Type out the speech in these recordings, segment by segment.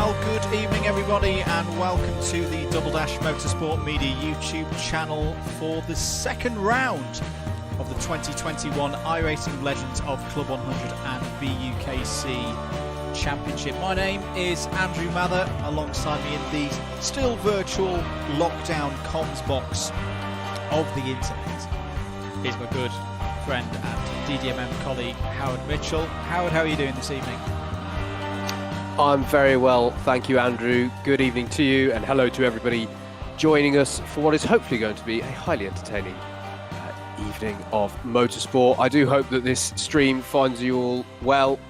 Well, good evening everybody and welcome to the Double Dash Motorsport Media YouTube channel for the second round of the 2021 iRacing Legends of Club 100 and BUKC Championship. My name is Andrew Mather, alongside me in the still virtual lockdown comms box of the internet is my good friend and DDMM colleague Howard Mitchell. Howard, how are you doing this evening? I'm very well, thank you, Andrew. Good evening to you, and hello to everybody joining us for what is hopefully going to be a highly entertaining evening of motorsport. I do hope that this stream finds you all well,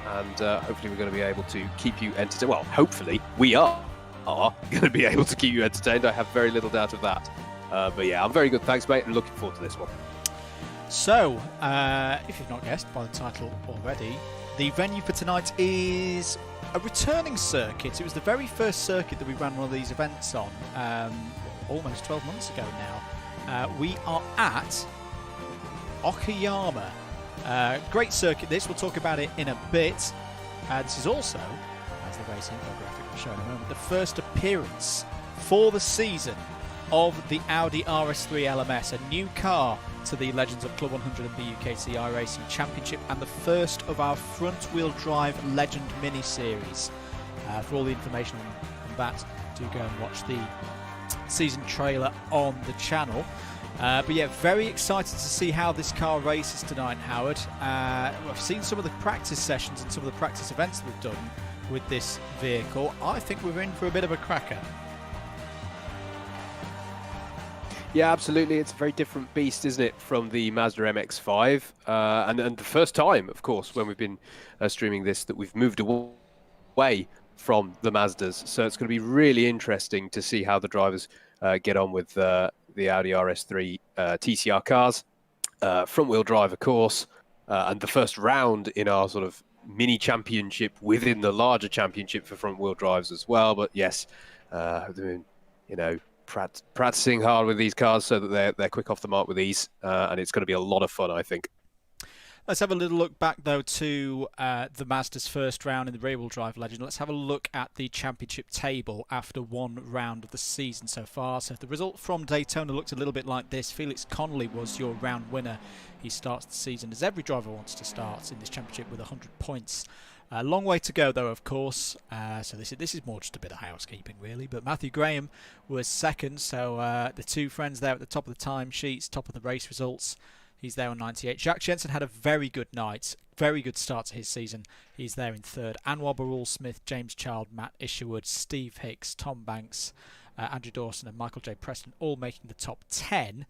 and hopefully we're going to be able to keep you entertained. Well, hopefully we are going to be able to keep you entertained. I have very little doubt of that. But yeah, I'm very good, thanks, mate, and looking forward to this one. So, if you've not guessed by the title already, the venue for tonight is a returning circuit. It was the very first circuit that we ran one of these events on almost 12 months ago now. We are at Okayama. Great circuit this, we'll talk about it in a bit. This is also, as the racing infographic will show in a moment, the first appearance for the season of the Audi RS3 LMS, a new car to the Legends of Club 100 and BUKC iRacing Championship, and the first of our front-wheel drive Legend mini-series. For all the information on that, do go and watch the season trailer on the channel. But yeah, very excited to see how this car races tonight, Howard. I've seen some of the practice sessions and some of the practice events that we've done with this vehicle. I think we're in for a bit of a cracker. Yeah, absolutely. It's a very different beast, isn't it, from the Mazda MX-5? And the first time, of course, when we've been streaming this, that we've moved away from the Mazdas. So it's going to be really interesting to see how the drivers get on with the Audi RS3 TCR cars. Front-wheel drive, of course, and the first round in our sort of mini championship within the larger championship for front-wheel drives as well. But yes, practicing hard with these cars so that they're quick off the mark with ease, and it's going to be a lot of fun, I think. Let's have a little look back, though, to the Mazda's first round in the rear-wheel drive Legend. Let's have a look at the championship table after one round of the season so far. So the result from Daytona looked a little bit like this. Felix Connolly was your round winner. He starts the season, as every driver wants to start in this championship, with 100 points. A long way to go, though, of course. So this is more just a bit of housekeeping, really. But Matthew Graham was second. So the two friends there at the top of the timesheets, top of the race results. He's there on 98. Jack Jensen had a very good night. Very good start to his season. He's there in third. Anwar Barul Smith, James Child, Matt Isherwood, Steve Hicks, Tom Banks, Andrew Dawson and Michael J. Preston all making the top 10.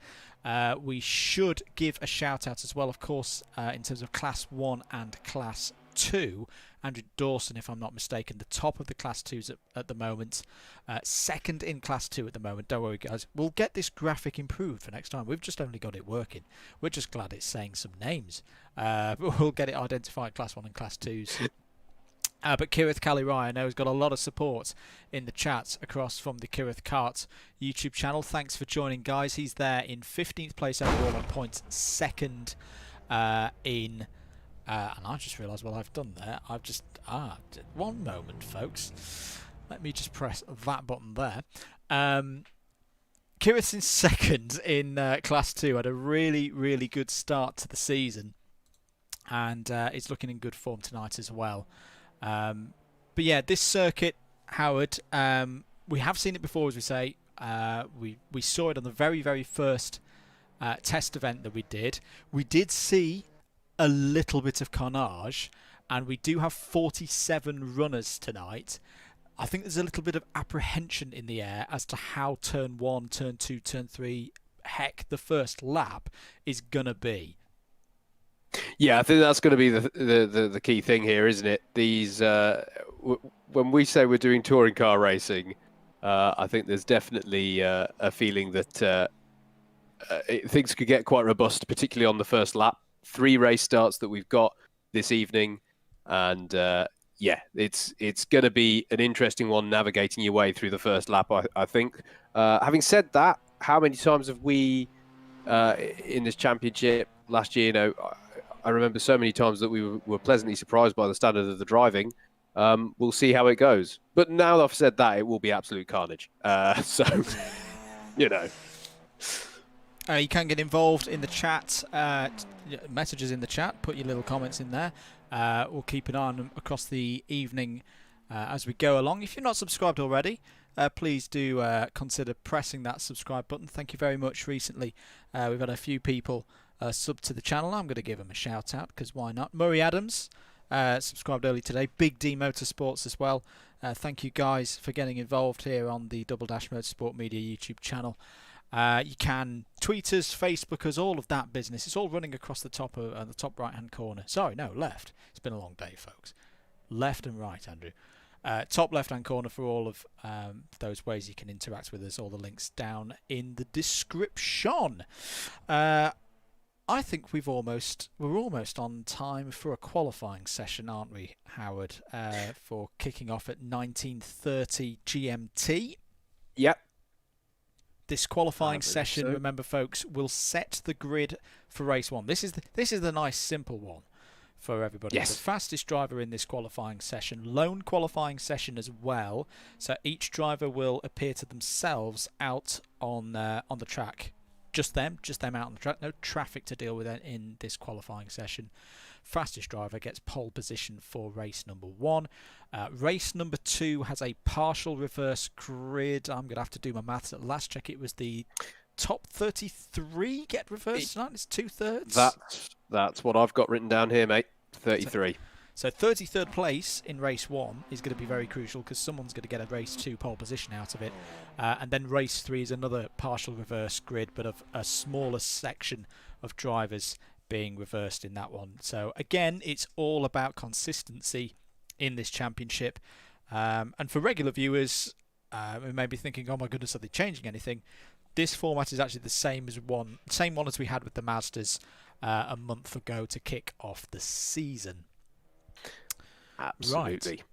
We should give a shout out as well, of course, in terms of Class 1 and Class 2. Andrew Dawson, if I'm not mistaken, the top of the Class 2s at the moment. Second in Class 2 at the moment. Don't worry, guys. We'll get this graphic improved for next time. We've just only got it working. We're just glad it's saying some names. But we'll get it identified, Class 1 and Class 2s. But Kirith Kalirai, I know, has got a lot of support in the chat across from the Kirith Kart YouTube channel. Thanks for joining, guys. He's there in 15th place overall on points, second in... and I just realised what I've done there. I've just... one moment, folks. Let me just press that button there. Kirith's in second in Class 2. Had a really, really good start to the season. And is looking in good form tonight as well. But yeah, this circuit, Howard, we have seen it before, as we say. We saw it on the very, very first test event that we did. We did see a little bit of carnage, and we do have 47 runners tonight. I think there's a little bit of apprehension in the air as to how turn 1, turn 2, turn 3, heck, the first lap is going to be. Yeah, I think that's going to be the key thing here, isn't it? These when we say we're doing touring car racing, I think there's definitely a feeling that things could get quite robust, particularly on the first lap. 3 race starts that we've got this evening, and yeah, it's going to be an interesting one navigating your way through the first lap, I think. Having said that, how many times have we in this championship last year, I remember so many times that we were pleasantly surprised by the standard of the driving. We'll see how it goes. But now that I've said that, it will be absolute carnage. So, you know. You can get involved in the chat, messages in the chat, put your little comments in there. We'll keep an eye on them across the evening as we go along. If you're not subscribed already, please do consider pressing that subscribe button. Thank you very much. Recently, we've had a few people sub to the channel. I'm going to give them a shout out because why not? Murray Adams subscribed early today. Big D Motorsports as well. Thank you guys for getting involved here on the Double Dash Motorsport Media YouTube channel. You can tweet us, Facebook us, all of that business. It's all running across the top of the top right-hand corner. Sorry, no, left. It's been a long day, folks. Left and right, Andrew. Top left-hand corner for all of those ways you can interact with us. All the links down in the description. I think we're almost on time for a qualifying session, aren't we, Howard? For kicking off at 19:30 GMT. Yep. This qualifying session, remember, folks, will set the grid for race 1. This is the nice, simple one for everybody. Yes. The fastest driver in this qualifying session, lone qualifying session as well. So each driver will appear to themselves out on the track. Just them out on the track. No traffic to deal with in this qualifying session. Fastest driver gets pole position for race number 1. Race number 2 has a partial reverse grid. I'm going to have to do my maths. At last check, it was the top 33 get reversed tonight. It's 2/3. That's what I've got written down here, mate. 33. So 33rd place in race 1 is going to be very crucial because someone's going to get a race 2 pole position out of it. And then race 3 is another partial reverse grid, but of a smaller section of drivers being reversed in that one. So again, it's all about consistency in this championship. And for regular viewers who may be thinking, oh my goodness, are they changing anything? This format is actually the same one as we had with the Masters a month ago to kick off the season. Absolutely. Right.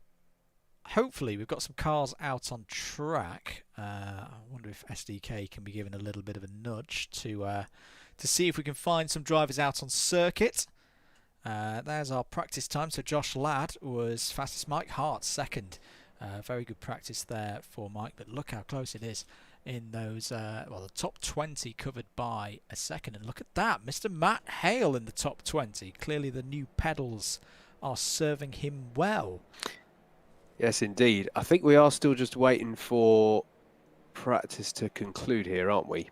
Hopefully we've got some cars out on track. I wonder if SDK can be given a little bit of a nudge to see if we can find some drivers out on circuit. There's our practice time. So Josh Ladd was fastest. Mike Hart second. Very good practice there for Mike, but look how close it is in those, the top 20 covered by a second. And look at that, Mr. Matt Hale in the top 20. Clearly the new pedals are serving him well. Yes, indeed. I think we are still just waiting for practice to conclude here, aren't we?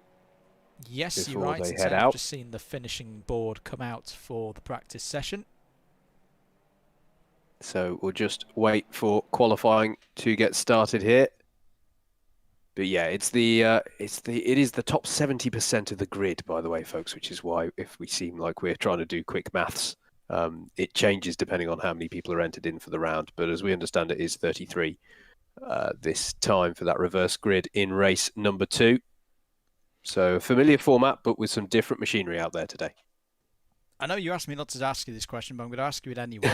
Yes, Before you're right. they head I've out. just seen the finishing board come out for the practice session. So we'll just wait for qualifying to get started here. But yeah, it is the top 70% of the grid, by the way, folks, which is why if we seem like we're trying to do quick maths, it changes depending on how many people are entered in for the round. But as we understand, it is 33 this time for that reverse grid in race number 2. So a familiar format, but with some different machinery out there today. I know you asked me not to ask you this question, but I'm going to ask you it anyway.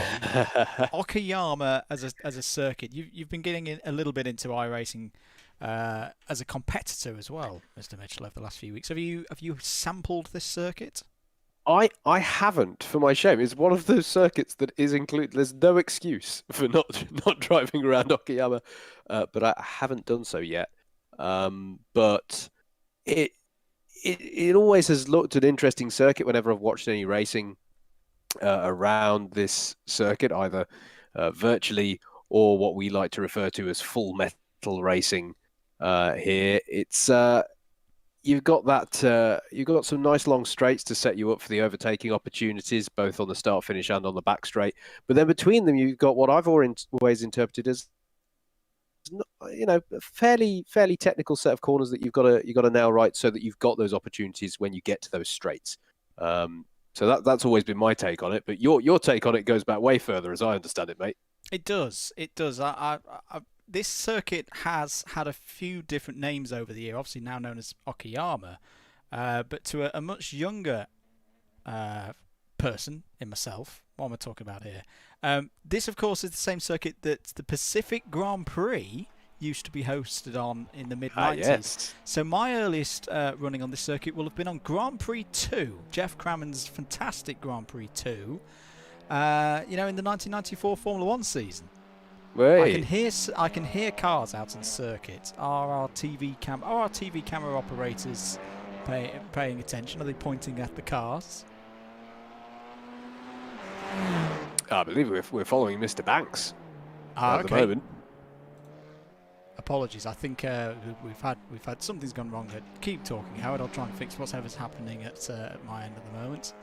Okayama as a circuit, you've been getting a little bit into iRacing as a competitor as well, Mr. Mitchell, over the last few weeks. Have you sampled this circuit? I haven't, for my shame. It's one of those circuits that is included. There's no excuse for not driving around Okayama, but I haven't done so yet. But it always has looked an interesting circuit whenever I've watched any racing around this circuit, either virtually or what we like to refer to as full metal racing. Here, it's you've got some nice long straights to set you up for the overtaking opportunities, both on the start finish and on the back straight. But then between them, you've got what I've always interpreted as, a fairly technical set of corners that you've got to nail right, so that you've got those opportunities when you get to those straights. So that's always been my take on it. But your take on it goes back way further, as I understand it, mate. It does. This circuit has had a few different names over the year, obviously now known as Okayama, but to a much younger person in myself, what am I talking about here? This, of course, is the same circuit that the Pacific Grand Prix used to be hosted on in the mid-90s. Yes. So my earliest running on this circuit will have been on Grand Prix 2, Jeff Crammon's fantastic Grand Prix 2, in the 1994 Formula 1 season. I can hear cars out in circuit. Are our TV camera operators paying attention? Are they pointing at the cars? I believe we're following Mr. Banks at the Okay. moment. Apologies. I think we've had something's gone wrong. Keep talking, Howard. I'll try and fix whatever's happening at my end at the moment.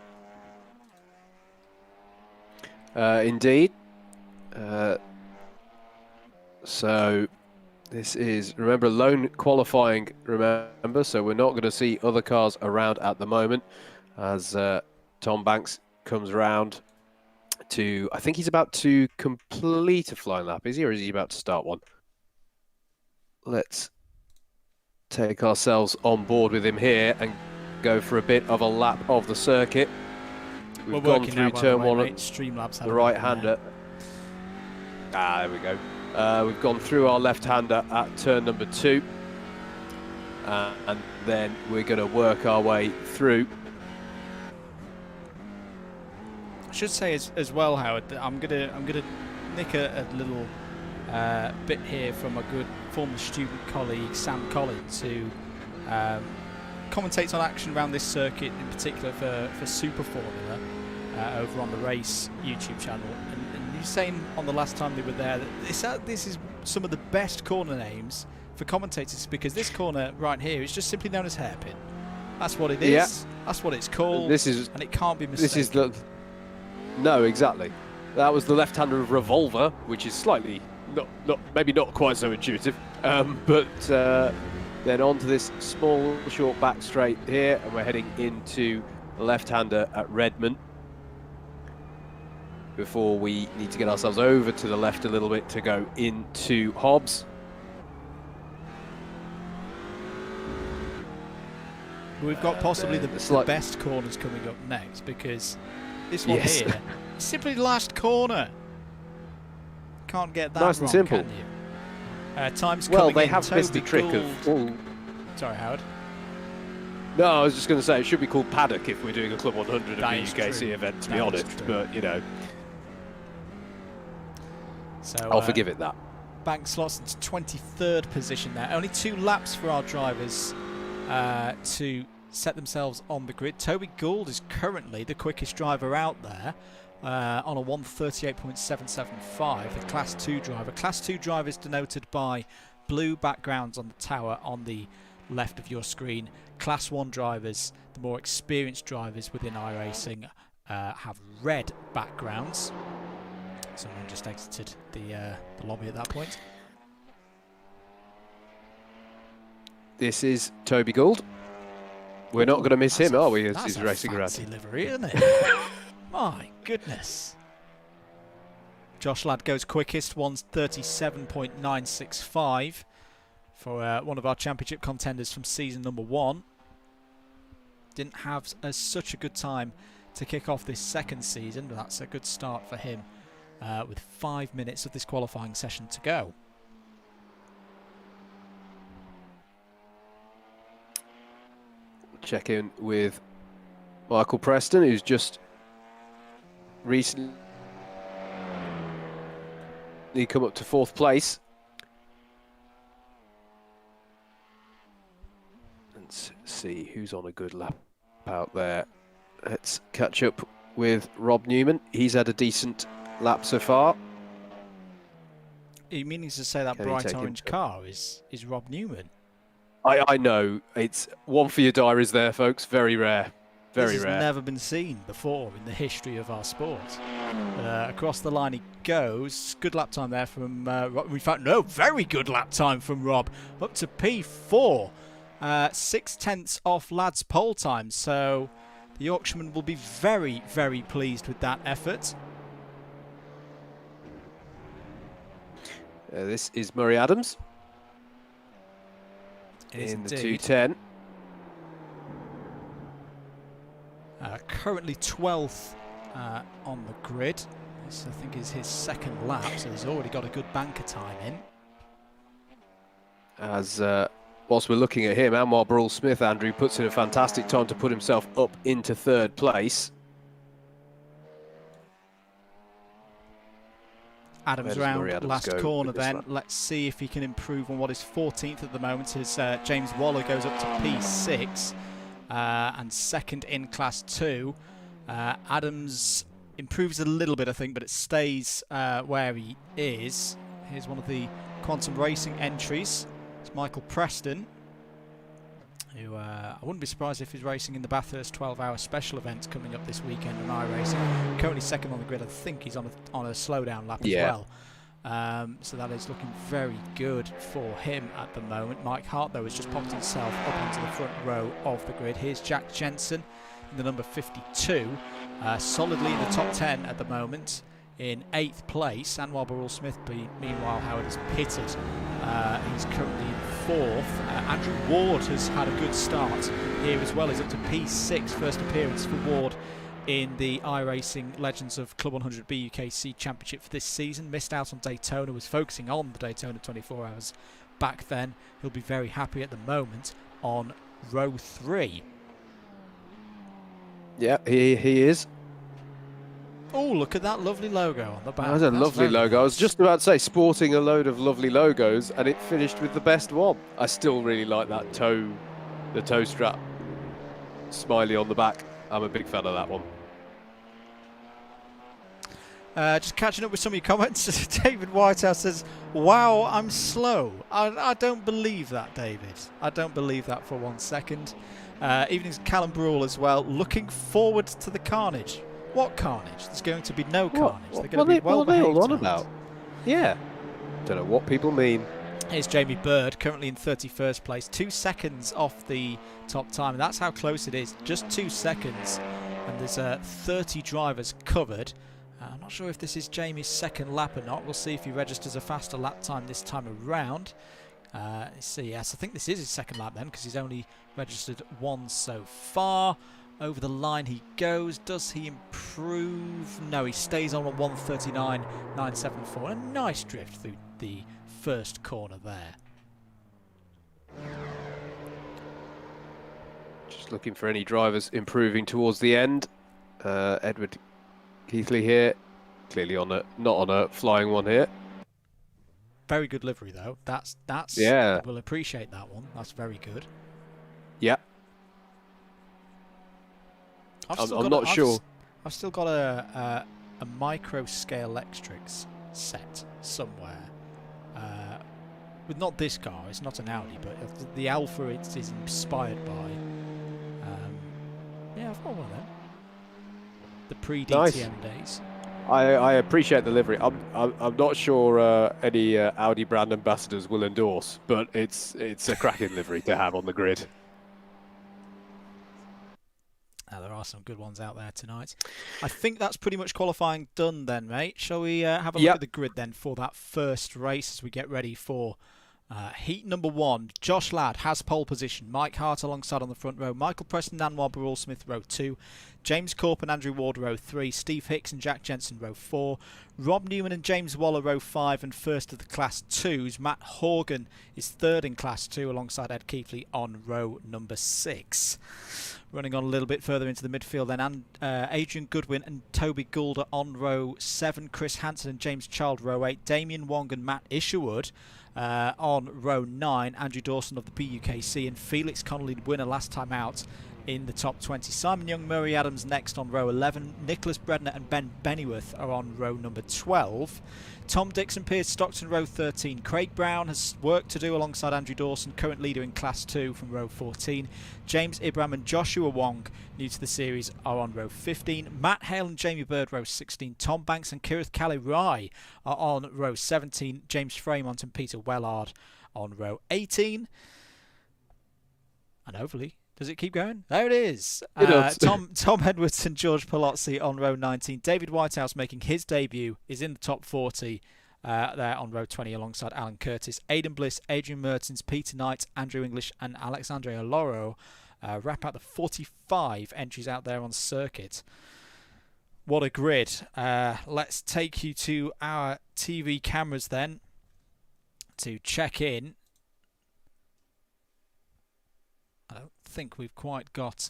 Indeed. So this is, remember, lone qualifying, remember, so we're not going to see other cars around at the moment as Tom Banks comes round to, I think he's about to complete a flying lap, is he, or is he about to start one? Let's take ourselves on board with him here and go for a bit of a lap of the circuit. We've gone through turn one, the right-hander. There we go. We've gone through our left-hander at turn number 2. And then we're going to work our way through. I should say as well, Howard, that I'm gonna nick a little bit here from a good former student colleague, Sam Collins, who commentates on action around this circuit, in particular for Super Formula, over on the Race YouTube channel. And he was saying on the last time they were there that this is some of the best corner names for commentators, because this corner right here is just simply known as hairpin. That's what it is. Yeah. That's what it's called. And it can't be mistaken. This is the... No, exactly. That was the left-hander of Revolver, which is slightly maybe not quite so intuitive. But then onto this small, short back straight here, and we're heading into the left-hander at Redmond. Before we need to get ourselves over to the left a little bit to go into Hobbs. We've got possibly the best corners coming up next, because this one here is simply the last corner. Can't get that nice wrong, and simple. can you? Time's well, coming they in. have missed the trick of... Sorry, Howard. No, I was just going to say, it should be called Paddock if we're doing a Club 100 and BUKC event, to be honest. But, you know, so, I'll forgive it that. Banks slots into 23rd position there. Only 2 laps for our drivers to set themselves on the grid. Toby Gould is currently the quickest driver out there on a 1:38.775, the Class 2 driver. Class 2 drivers denoted by blue backgrounds on the tower on the left of your screen. Class 1 drivers, the more experienced drivers within iRacing, have red backgrounds. Someone just exited the lobby at that point. This is Toby Gould. We're not going to miss him, are we, as he's racing around? That's a fancy livery, isn't it? My goodness. Josh Ladd goes quickest, 1:37.965 for one of our championship contenders from season number 1. Didn't have such a good time to kick off this second season, but that's a good start for him with 5 minutes of this qualifying session to go. Check in with Michael Preston, who's just recently come up to 4th place. Let's see who's on a good lap out there. Let's catch up with Rob Newman. He's had a decent lap so far. Are you meaning to say that bright orange car is Rob Newman? I know. It's one for your diaries there, folks. Very rare. Very rare. This has never been seen before in the history of our sport. Across the line he goes. Good lap time there from Rob. In fact, no, very good lap time from Rob. Up to P4. 6/10 off Ladd's pole time. So the Yorkshireman will be very, very pleased with that effort. This is Murray Adams. In the 210. Currently 12th on the grid. This, I think, is his second lap, so he's already got a good banker time in. As whilst we're looking at him, Anwar Brawl Smith, Andrew, puts in a fantastic time to put himself up into 3rd place. Adams Where does Murray round, Adams last go corner with this then. lap? Let's see if he can improve on what is 14th at the moment. As James Waller goes up to P6 and second in Class 2. Adams improves a little bit, I think, but it stays where he is. Here's one of the Quantum Racing entries. It's Michael Preston, who I wouldn't be surprised if he's racing in the Bathurst 12-hour special event coming up this weekend on iRacing. Currently second on the grid. I think he's on a slowdown lap as well. So that is looking very good for him at the moment. Mike Hart, though, has just popped himself up onto the front row of the grid. Here's Jack Jensen in the number 52, solidly in the top 10 at the moment. In 8th place, Anwar Barrell-Smith, meanwhile, Howard is pitted. He's currently in 4th. Andrew Ward has had a good start here as well. He's up to P6, first appearance for Ward in the iRacing Legends of Club 100 BUKC Championship for this season. Missed out on Daytona, was focusing on the Daytona 24 hours back then. He'll be very happy at the moment on row 3. Yeah, he is. Oh, look at that lovely logo on the back. That's a lovely logo. Nice. I was just about to say, sporting a load of lovely logos, and it finished with the best one. I still really like that the toe strap smiley on the back. I'm a big fan of that one. Just catching up with some of your comments. David Whitehouse says, "Wow, I'm slow." I don't believe that, David. I don't believe that for 1 second. Evening's Callum Brule as well. Looking forward to the carnage. What carnage? There's going to be no carnage. They're going to be well behaved. What are they all on about? Yeah. Don't know what people mean. Here's Jamie Bird, currently in 31st place, 2 seconds off the top time. And that's how close it is. Just 2 seconds. And there's 30 drivers covered. I'm not sure if this is Jamie's second lap or not. We'll see if he registers a faster lap time this time around. Let's see. Yes, I think this is his second lap then, because he's only registered 1 so far. Over the line he goes. Does he improve? No, he stays on 139.974. A nice drift through the first corner there. Just looking for any drivers improving towards the end. Edward Keithley here, clearly not on a flying one here. Very good livery though. That's yeah. We'll appreciate that one. That's very good. Yeah. I'm not sure. I've still got a micro scale electrics set somewhere. With not this car, it's not an Audi, but the Alpha it is inspired by. Yeah, I've got one of them. The pre-DTM days. I appreciate the livery. I'm not sure any Audi brand ambassadors will endorse, but it's a cracking livery to have on the grid. There are some good ones out there tonight. I think that's pretty much qualifying done then, mate. Shall we have a look at the grid then for that first race as we get ready for heat number 1. Josh Ladd has pole position. Mike Hart alongside on the front row. Michael Preston and Anwar Barrell-Smith row 2. James Corp and Andrew Ward row 3. Steve Hicks and Jack Jensen row 4. Rob Newman and James Waller row 5. And first of the Class 2s, Matt Horgan is third in Class 2 alongside Ed Keithley on row number 6. Running on a little bit further into the midfield then, and Adrian Goodwin and Toby Goulder on row 7. Chris Hansen and James Child row 8. Damien Wong and Matt Isherwood on row 9. Andrew Dawson of the PUKC and Felix Connolly, winner last time out, in the top 20. Simon Young, Murray Adams next on row 11. Nicholas Bredner and Ben Bennyworth are on row number 12. Tom Dixon, Piers Stockton, row 13. Craig Brown has work to do alongside Andrew Dawson, current leader in Class 2 from row 14. James Ibram and Joshua Wong, new to the series, are on row 15. Matt Hale and Jamie Bird, row 16. Tom Banks and Kirith Kali-Rai are on row 17. James Fremont and Peter Wellard on row 18. And hopefully, does it keep going? There it is. Tom Edwards and George Palozzi on row 19. David Whitehouse making his debut is in the top 40 there on row 20 alongside Alan Curtis. Aidan Bliss, Adrian Mertens, Peter Knight, Andrew English and Alexandre Loro wrap out the 45 entries out there on circuit. What a grid. Let's take you to our TV cameras then to check in. I don't think we've quite got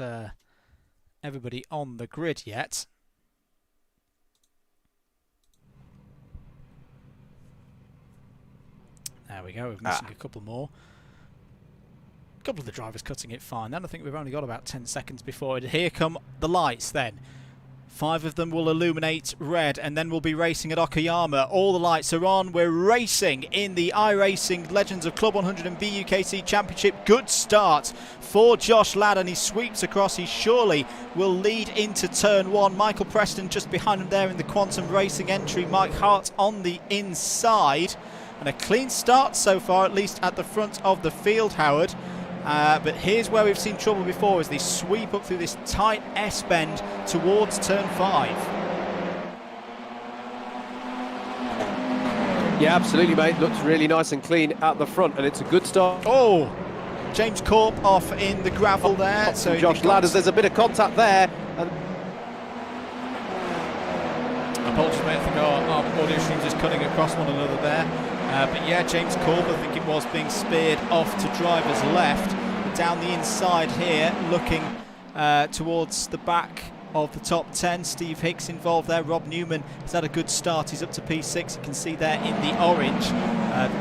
everybody on the grid yet. There we go, we're missing a couple more. A couple of the drivers cutting it fine. Then I think we've only got about 10 seconds before it. Here come the lights then. 5 of them will illuminate red, and then we'll be racing at Okayama. All the lights are on. We're racing in the iRacing Legends of Club 100 and BUKC Championship. Good start for Josh Ladd, and he sweeps across. He surely will lead into turn 1. Michael Preston just behind him there in the Quantum Racing entry. Mike Hart on the inside. And a clean start so far, at least at the front of the field, Howard. But here's where we've seen trouble before, as they sweep up through this tight S-bend towards turn 5. Yeah, absolutely, mate. Looks really nice and clean at the front, and it's a good start. Oh, James Corp off in the gravel there. So Josh Ladders, there's a bit of contact there. And apologies, mate. I think our audio streams just cutting across one another there. But yeah, James Corp, I think it was, being speared off to driver's left. Down the inside here, looking towards the back of the top 10. Steve Hicks involved there. Rob Newman has had a good start. He's up to P6. You can see there in the orange.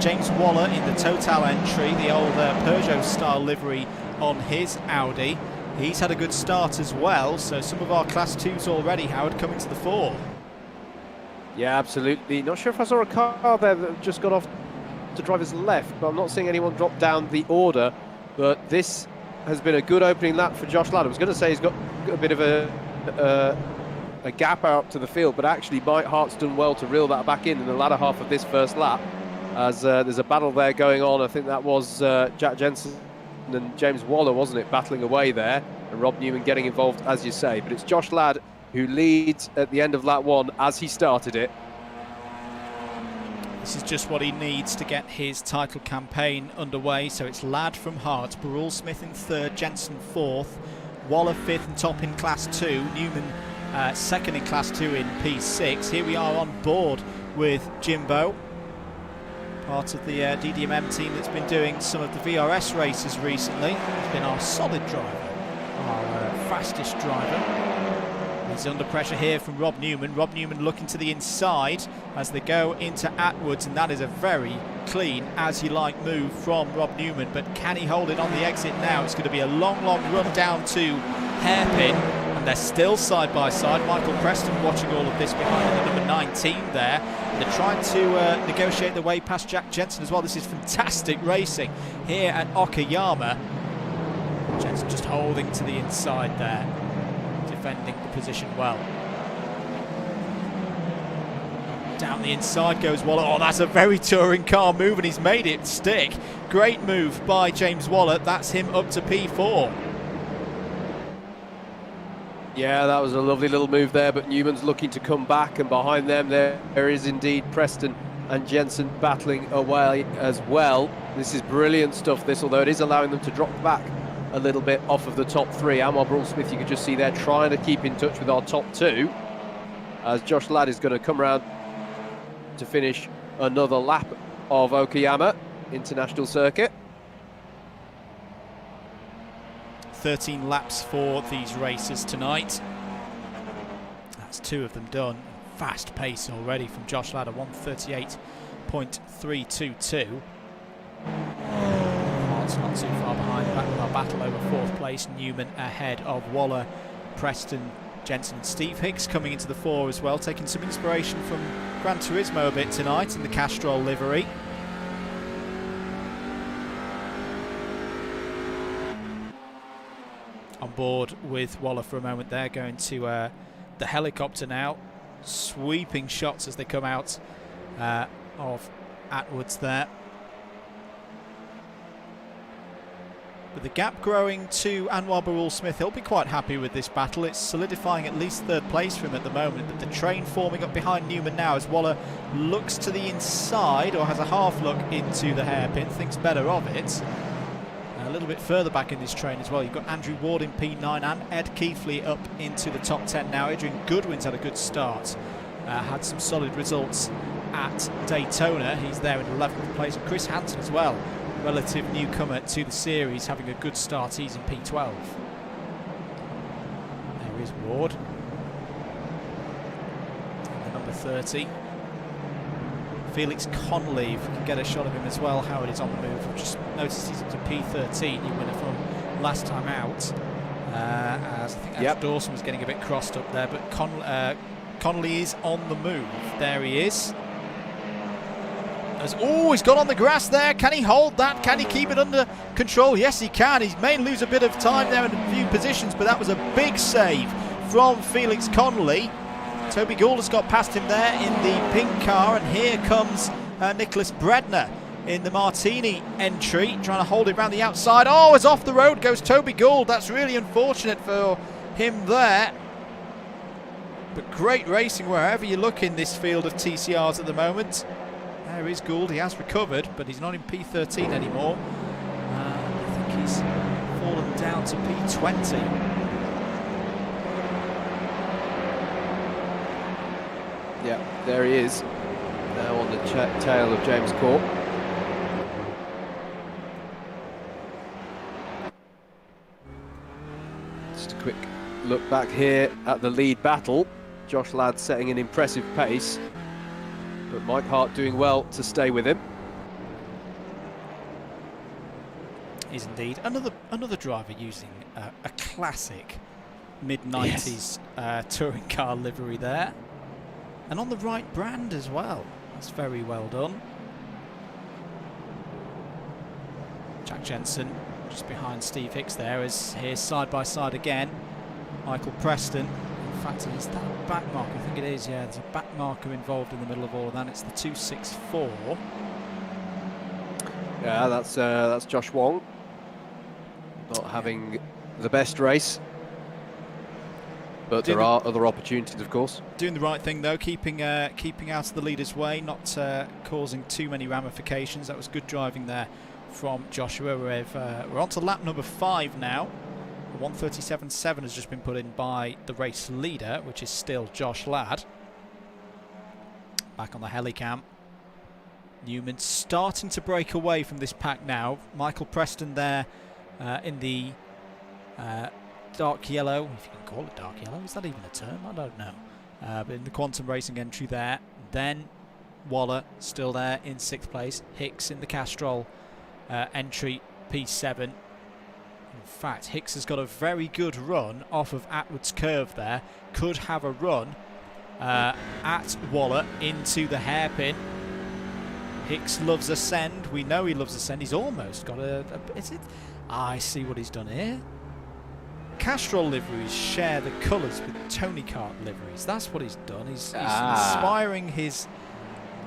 James Waller in the Total entry, the old Peugeot-style livery on his Audi. He's had a good start as well. So some of our Class 2s already, Howard, coming to the fore. yeah, absolutely. Not sure if I saw a car there that just got off to driver's left, but I'm not seeing anyone drop down the order. But this has been a good opening lap for Josh Ladd. I was going to say he's got a bit of a gap out to the field, but actually Mike Hart's done well to reel that back in the latter half of this first lap, as there's a battle there going on. I think that was Jack Jensen and James Waller, wasn't it, battling away there, and Rob Newman getting involved, as you say. But it's Josh Ladd who leads at the end of lap 1 as he started it. This is just what he needs to get his title campaign underway. So it's Ladd from Hart, Burrell Smith in 3rd, Jensen 4th, Waller 5th and top in Class 2, Newman 2nd in Class 2 in P6. Here we are on board with Jimbo, part of the DDMM team that's been doing some of the VRS races recently. He's been our solid driver, our fastest driver. He's under pressure here from Rob Newman. Rob Newman looking to the inside as they go into Atwoods, and that is a very clean, as you like move from Rob Newman. But can he hold it on the exit now? It's going to be a long, long run down to hairpin, and they're still side by side. Michael Preston watching all of this behind the number 19 there. And they're trying to negotiate their way past Jack Jensen as well. This is fantastic racing here at Okayama. Jensen just holding to the inside there, defending the position well. Down the inside goes Waller. Oh, that's a very touring car move, and he's made it stick. Great move by James Waller. That's him up to P4. Yeah, that was a lovely little move there, but Newman's looking to come back, and behind them there is indeed Preston and Jensen battling away as well. This is brilliant stuff, this, although it is allowing them to drop back a little bit off of the top 3. Burrell Smith, you can just see there, trying to keep in touch with our top 2, as Josh Ladd is going to come around to finish another lap of Okayama International Circuit. 13 laps for these races tonight. That's 2 of them done. Fast pace already from Josh Ladd, 1:38.322. Hart's not too far behind, back with our battle over 4th place. Newman ahead of Waller, Preston, Jensen and Steve Hicks coming into the fore as well, taking some inspiration from Gran Turismo a bit tonight in the Castrol livery. On board with Waller for a moment there, going to the helicopter now. Sweeping shots as they come out of Atwoods there. But the gap growing to Burrell Smith. He'll be quite happy with this battle. It's solidifying at least 3rd place for him at the moment. But the train forming up behind Newman now as Waller looks to the inside, or has a half look into the hairpin, thinks better of it. A little bit further back in this train as well, you've got Andrew Ward in P9 and Ed Keithley up into the top 10 now. Adrian Goodwin's had a good start, had some solid results at Daytona. He's there in 11th place. And Chris Hansen as well, relative newcomer to the series, having a good start. He's in P12. There is Ward, the number 30. Felix Connolly, if we can get a shot of him as well. Howard is on the move. I've just noticed he's up to P13, new winner from last time out. As I think Andrew Dawson was getting a bit crossed up there, but Connolly is on the move. There he is. He's got on the grass there. Can he hold that? Can he keep it under control? Yes, he can. He may lose a bit of time there in a few positions, but that was a big save from Felix Connolly. Toby Gould has got past him there in the pink car, and here comes Nicholas Bredner in the Martini entry, trying to hold it around the outside. Oh, it's off the road goes Toby Gould. That's really unfortunate for him there. But great racing wherever you look in this field of TCRs at the moment. There is Gould. He has recovered, but he's not in P13 anymore. I think he's fallen down to P20. Yeah, there he is. Now on the tail of James Court. Just a quick look back here at the lead battle. Josh Ladd setting an impressive pace, but Mike Hart doing well to stay with him. Is indeed another driver using a classic mid-90s touring car livery there, and on the right brand as well. That's very well done. Jack Jensen just behind Steve Hicks there, is here side by side again. Michael Preston. In fact, is that back marker? I think it is, yeah. There's a back marker involved in the middle of all of that. It's the 264. Yeah, that's Josh Wong. Not having the best race. But there are other opportunities, of course. Doing the right thing, though, keeping out of the leader's way, not causing too many ramifications. That was good driving there from Joshua. We're on to lap number 5 now. 1:37.7 has just been put in by the race leader, which is still Josh Ladd. Back on the helicam. Newman starting to break away from this pack now. Michael Preston there in the dark yellow, if you can call it dark yellow. Is that even a term? I don't know. But in the Quantum Racing entry there. Then Waller still there in 6th place. Hicks in the Castrol entry, P7. In fact, Hicks has got a very good run off of Atwood's curve there. Could have a run at Waller into the hairpin. Hicks loves ascend. We know he loves ascend. He's almost got is it? I see what he's done here. Castrol liveries share the colours with Tony Kart liveries. That's what he's done. He's inspiring his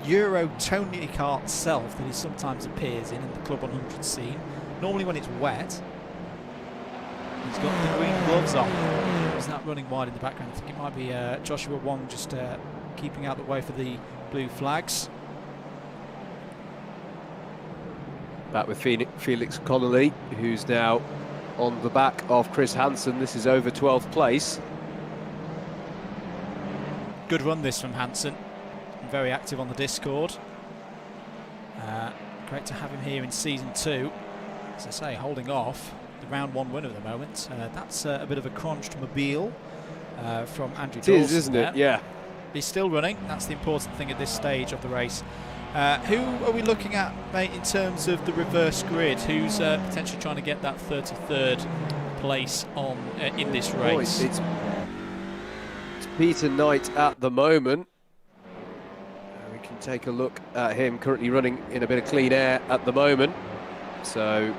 Euro Tony Kart self that he sometimes appears in the Club 100 scene. Normally when it's wet. He's got the green gloves on. He's not running wide in the background. I think it might be Joshua Wong just keeping out the way for the blue flags. Back with Felix Connolly, who's now on the back of Chris Hansen. This is over 12th place. Good run this from Hansen. Very active on the Discord. Great to have him here in Season 2. As I say, holding off the round 1 winner at the moment. That's a bit of a crunched mobile from Andrew Dawson. It is, isn't it? Yeah. He's still running. That's the important thing at this stage of the race. Who are we looking at, mate, in terms of the reverse grid? Who's potentially trying to get that 33rd place on in this race? It's Peter Knight at the moment. We can take a look at him currently running in a bit of clean air at the moment. So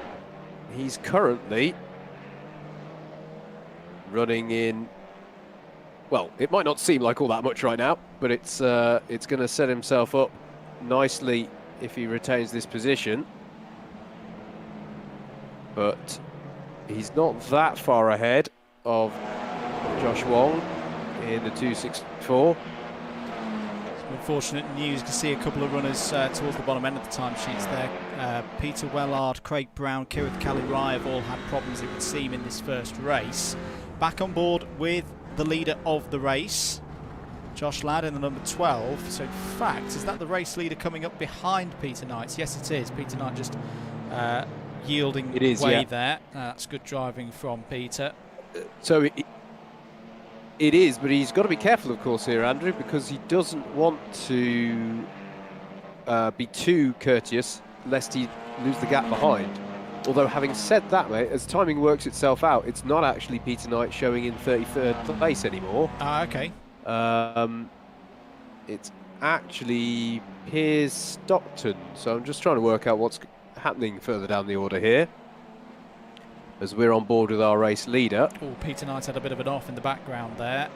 he's currently running in, well, it might not seem like all that much right now, but it's going to set himself up nicely if he retains this position. But he's not that far ahead of Josh Wong in the 264. Unfortunate news. You can see a couple of runners towards the bottom end of the timesheets there. Peter Wellard, Craig Brown, Kirith Kalirai have all had problems, it would seem, in this first race. Back on board with the leader of the race, Josh Ladd in the number 12. So in fact, is that the race leader coming up behind Peter Knight? Yes, it is. Peter Knight just yielding way there. That's good driving from Peter. So it is, but he's got to be careful, of course, here, Andrew, because he doesn't want to be too courteous lest he lose the gap behind. Although having said that, mate, as timing works itself out, it's not actually Peter Knight showing in 33rd place anymore. Ah, okay. It's actually Piers Stockton. So I'm just trying to work out what's happening further down the order here, as we're on board with our race leader. Oh, Peter Knight had a bit of an off in the background there.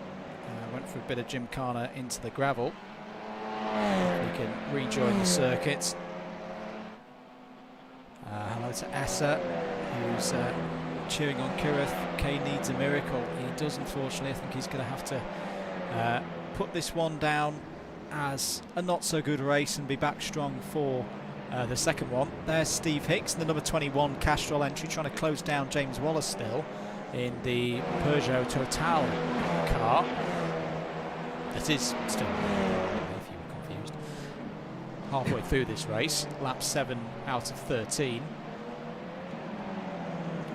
Went for a bit of gymkhana into the gravel. We can rejoin the circuit. Hello to Essa, who's cheering on Kirith. Kay needs a miracle. He does, unfortunately. I think he's going to have to put this one down as a not so good race and be back strong for the second one. There's Steve Hicks, the number 21 Castrol entry, trying to close down James Wallace still in the Peugeot Total car. That is still, if you were confused, halfway through this race, lap 7 out of 13.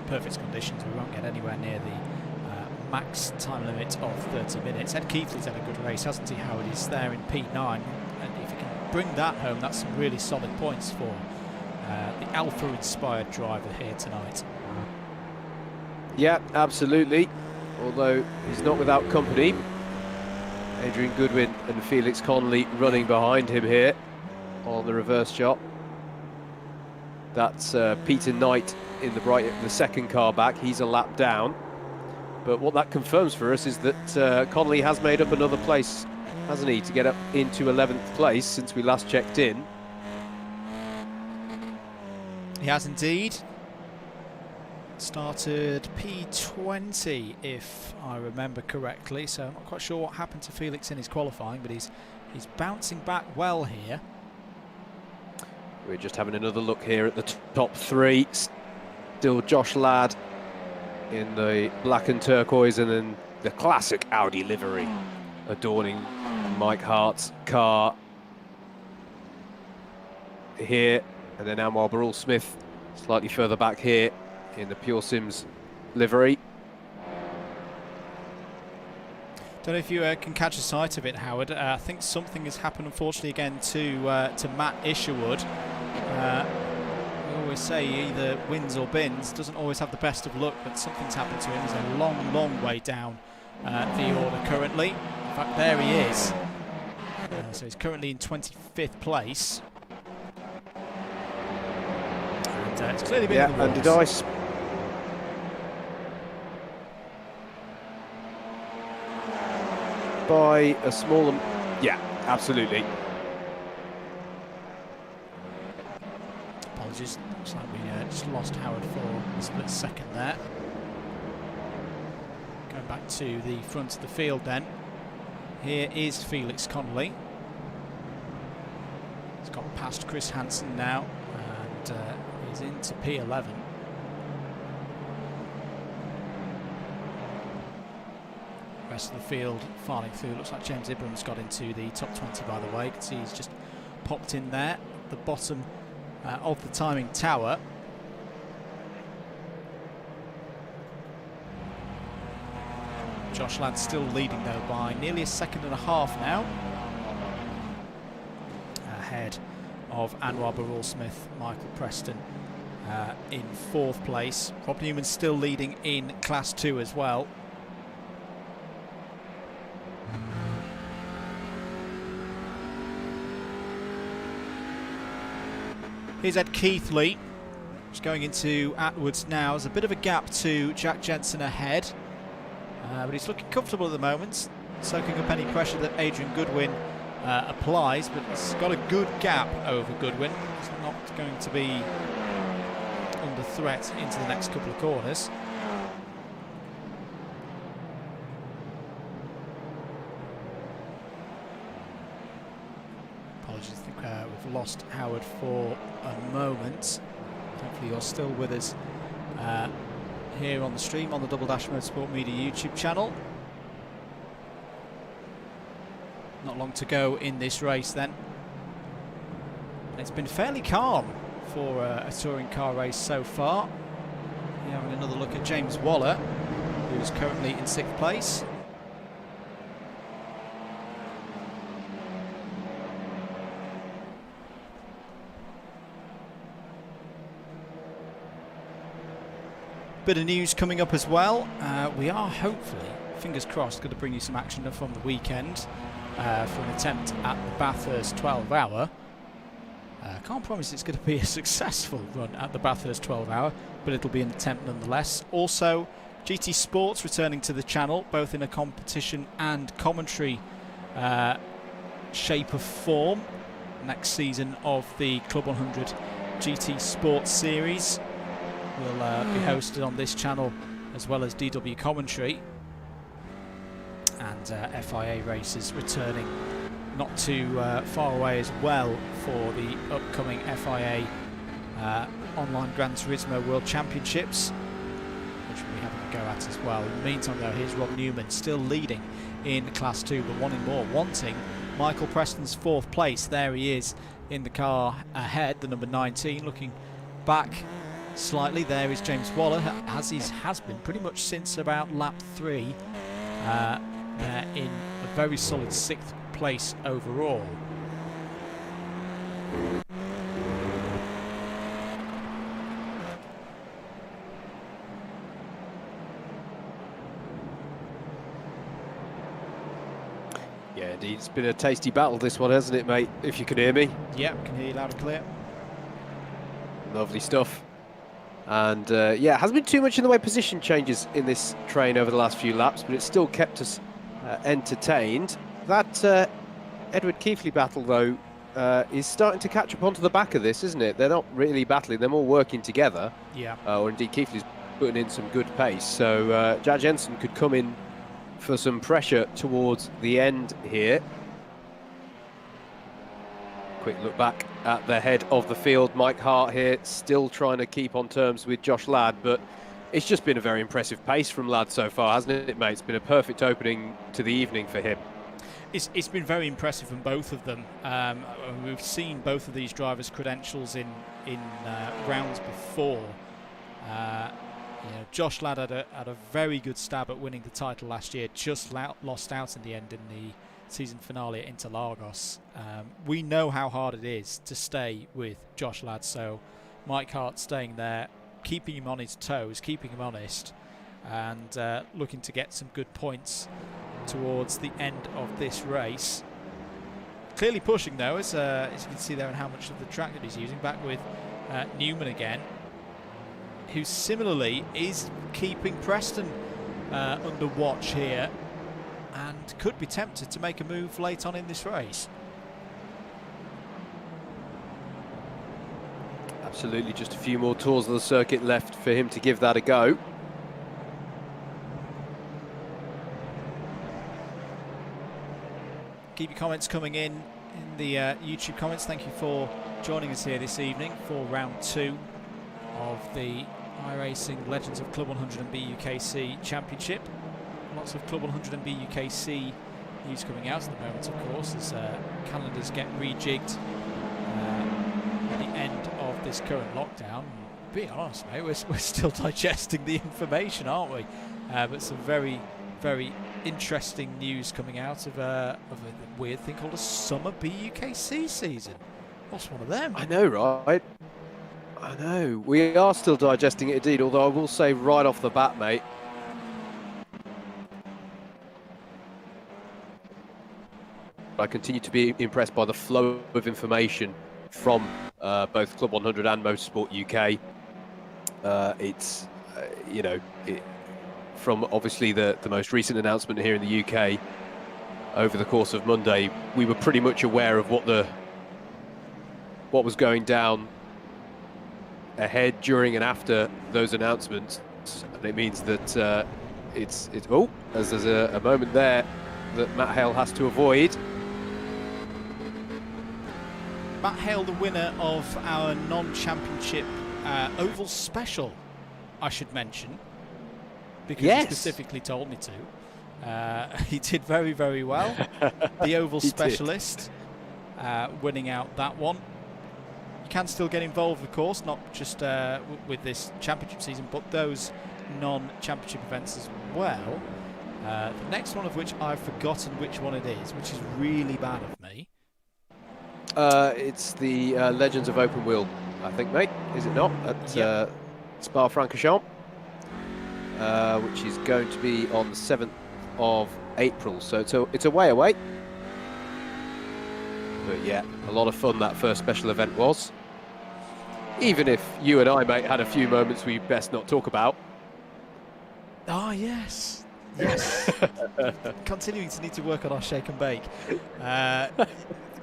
Perfect conditions, we won't get anywhere near the max time limit of 30 minutes. Ed Keithley's had a good race, hasn't he, Howard? He's there in P9, and if he can bring that home, that's some really solid points for the Alpha-inspired driver here tonight. Yeah, absolutely. Although he's not without company. Adrian Goodwin and Felix Connolly running behind him here on the reverse shot. That's Peter Knight in the second car back. He's a lap down. But what that confirms for us is that Connolly has made up another place, hasn't he, to get up into 11th place since we last checked in. He has indeed. Started P20, if I remember correctly, so I'm not quite sure what happened to Felix in his qualifying, but he's bouncing back well here. We're just having another look here at the top three. Still Josh Ladd in the black and turquoise, and then the classic Audi livery adorning Mike Hart's car here, and then Anwar Barrell-Smith slightly further back here in the Pure Sims livery. Don't know if you can catch a sight of it, Howard. I think something has happened, unfortunately, again to Matt Isherwood. We always say either wins or bins. Doesn't always have the best of luck, but something's happened to him. He's a long, long way down the order currently. In fact, there he is. So he's currently in 25th place. And it's clearly been in the and works. did I by a small... Yeah, absolutely. Apologies, looks like we just lost Howard for a split second there. Going back to the front of the field then. Here is Felix Connolly. He's got past Chris Hansen now, and he's into P11. Rest of the field filing through. Looks like James Ibram's got into the top 20, by the way. You can see he's just popped in there at the bottom of the timing tower. Josh Ladd still leading though by nearly a second and a half now, ahead of Anwar Barrell-Smith, Michael Preston in 4th place. Rob Newman still leading in Class 2 as well. Here's Ed Keithley, just going into Atwoods now. There's a bit of a gap to Jack Jensen ahead, but he's looking comfortable at the moment, soaking up any pressure that Adrian Goodwin applies, but he's got a good gap over Goodwin. He's not going to be under threat into the next couple of corners. Apologies, I think we've lost Howard for a moment. Hopefully you're still with us here on the stream on the Double Dash Motorsport Media YouTube channel. Not long to go in this race then. It's been fairly calm for a touring car race so far. Here having another look at James Waller, who's currently in 6th place. Bit of news coming up as well. We are hopefully, fingers crossed, going to bring you some action from the weekend for an attempt at the Bathurst 12 hour. Can't promise it's going to be a successful run at the Bathurst 12 hour, but it'll be an attempt nonetheless. Also, GT Sports returning to the channel, both in a competition and commentary shape of form. Next season of the Club 100 GT Sports Series will be hosted on this channel, as well as DW commentary, and FIA races returning not too far away as well for the upcoming FIA Online Gran Turismo World Championships, which we'll be having a go at as well. In the meantime though, here's Rob Newman still leading in Class 2, but wanting more, wanting Michael Preston's 4th place. There he is in the car ahead, the number 19, looking back slightly. There is James Waller, as he has been pretty much since about lap 3. They're in a very solid 6th place overall. Yeah, indeed. It's been a tasty battle, this one, hasn't it, mate? If you can hear me. Yep, can hear you loud and clear. Lovely stuff. And yeah, hasn't been too much in the way of position changes in this train over the last few laps, but it's still kept us entertained. That Edward Keithley battle, though, is starting to catch up onto the back of this, isn't it? They're not really battling, they're all working together. Yeah. Or indeed, Keithley's putting in some good pace. So Jack Jensen could come in for some pressure towards the end here. Quick look back at the head of the field. Mike Hart here, still trying to keep on terms with Josh Ladd, but it's just been a very impressive pace from Ladd so far, hasn't it, mate? It's been a perfect opening to the evening for him. It's been very impressive from both of them. We've seen both of these drivers' credentials in rounds before. You know, Josh Ladd had a very good stab at winning the title last year, just lost out in the end in the season finale at Interlagos. We know how hard it is to stay with Josh Ladd, so Mike Hart staying there, keeping him on his toes, keeping him honest, and looking to get some good points towards the end of this race. Clearly pushing though, as you can see there, and how much of the track that he's using. Back with Newman again, who similarly is keeping Preston under watch here, and could be tempted to make a move late on in this race. Absolutely, just a few more tours of the circuit left for him to give that a go. Keep your comments coming in the YouTube comments. Thank you for joining us here this evening for round 2 of the iRacing Legends of Club 100 and BUKC Championship. Lots of Club 100 and BUKC news coming out at the moment, of course, as calendars get rejigged at the end of this current lockdown. Being honest, mate, we're still digesting the information, aren't we? But some very, very interesting news coming out of a weird thing called a summer BUKC season. What's one of them? I know, right? I know. We are still digesting it indeed, although I will say right off the bat, mate, I continue to be impressed by the flow of information from both Club 100 and Motorsport UK. It's, you know, from obviously the most recent announcement here in the UK over the course of Monday, we were pretty much aware of what was going down ahead, during and after those announcements, and it means that it's oh, as there's a moment there that Matt Hale has to avoid. Matt Hale, the winner of our non-championship Oval Special, I should mention, because he specifically told me to. He did very, very well. The Oval Specialist, winning out that one. You can still get involved, of course, not just with this championship season, but those non-championship events as well. The next one of which I've forgotten which one it is, which is really bad of me. It's the Legends of Open Wheel, I think, mate. Is it not? At Spa-Francorchamps? which is going to be on the 7th of April. So it's a way away. But yeah, a lot of fun that first special event was. Even if you and I, mate, had a few moments we best not talk about. Oh, yes. Yes. Continuing to need to work on our shake and bake.